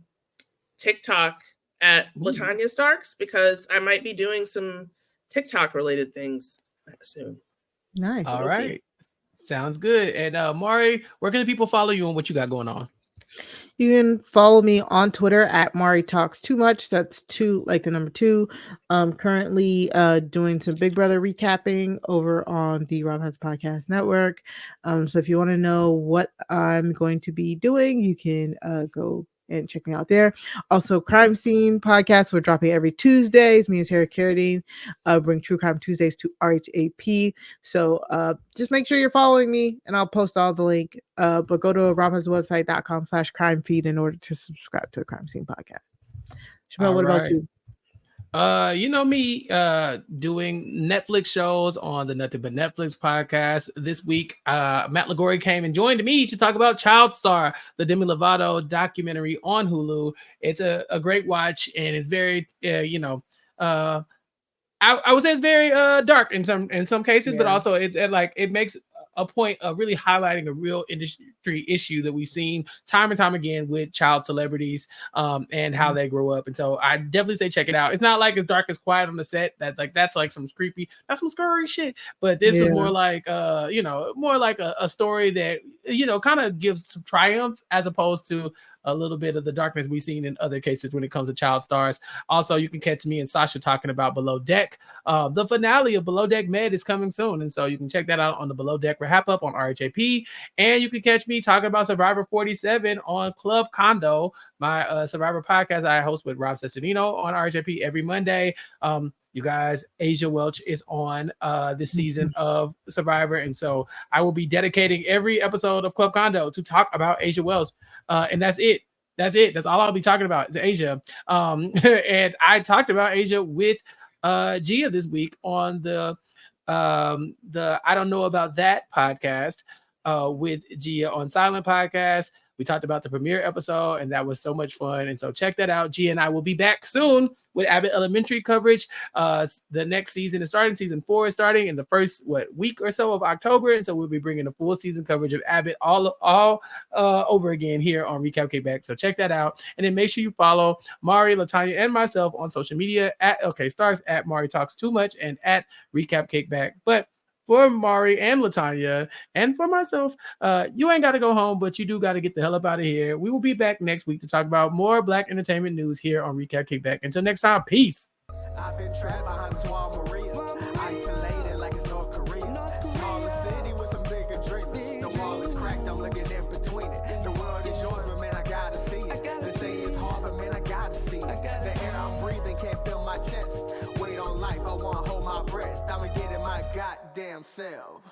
TikTok at LaTonya Starks, because I might be doing some TikTok related things soon. Nice. All right. Sounds good. And Mari, where can the people follow you and what you got going on? You can follow me on Twitter at Mari Talks Too Much. That's 2 like the number 2. Currently doing some Big Brother recapping over on the Rob Has Podcast Network. So if you want to know what I'm going to be doing, you can go and check me out there. Also, Crime Scene podcast. We're dropping every Tuesdays. Me and Sarah Carradine bring True Crime Tuesdays to RHAP. So just make sure you're following me, and I'll post all the link. But go to robhaswebsite.com/crime feed in order to subscribe to the Crime Scene podcast. Chappell, what about you? You know me doing Netflix shows on the Nothing But Netflix podcast. This week, Matt Lagori came and joined me to talk about Child Star, the Demi Lovato documentary on Hulu. It's a great watch, and it's very, I would say it's very dark in some cases, but also it makes a point of really highlighting a real industry issue that we've seen time and time again with child celebrities and how they grow up. And so I definitely say check it out. It's not like as dark as Quiet on the Set. That's like some scary shit. But this was more like a story that kind of gives some triumph as opposed to a little bit of the darkness we've seen in other cases when it comes to child stars. Also, you can catch me and Sasha talking about Below Deck. The finale of Below Deck Med is coming soon, and so you can check that out on the Below Deck Wrap Up on RHAP. And you can catch me talking about Survivor 47 on Club Condo, my Survivor podcast I host with Rob Cesternino on RHAP every Monday. You guys, Asia Welch is on this season of Survivor, and so I will be dedicating every episode of Club Condo to talk about Asia Welch. And that's it. That's all I'll be talking about is Asia. And I talked about Asia with Gia this week on the I Don't Know About That podcast with Gia on Silent Podcast. We talked about the premiere episode, and that was so much fun. And so check that out. Gia and I will be back soon with Abbott Elementary coverage. The next season is starting. Season 4 is starting in the first week or so of October. And so we'll be bringing a full season coverage of Abbott all over again here on Recap Kickback. So check that out. And then make sure you follow Mari, LaTonya, and myself on social media at LK Starks, at Mari Talks Too Much, and at Recap Kickback. But for Mari and LaTonya and for myself, you ain't got to go home, but you do got to get the hell up out of here. We will be back next week to talk about more Black entertainment news here on Recap Kickback. Until next time, peace. I've been trapped behind isolated like it's North Korea. Smaller city with some bigger dreams. The wall is cracked, I'm looking in between it. The world is yours, but man, I gotta see it. They say it's hard, but man, I gotta see it. The air I'm breathing can't feel my chest. Wait on life, I wanna hold my breath. I'ma get in my goddamn self.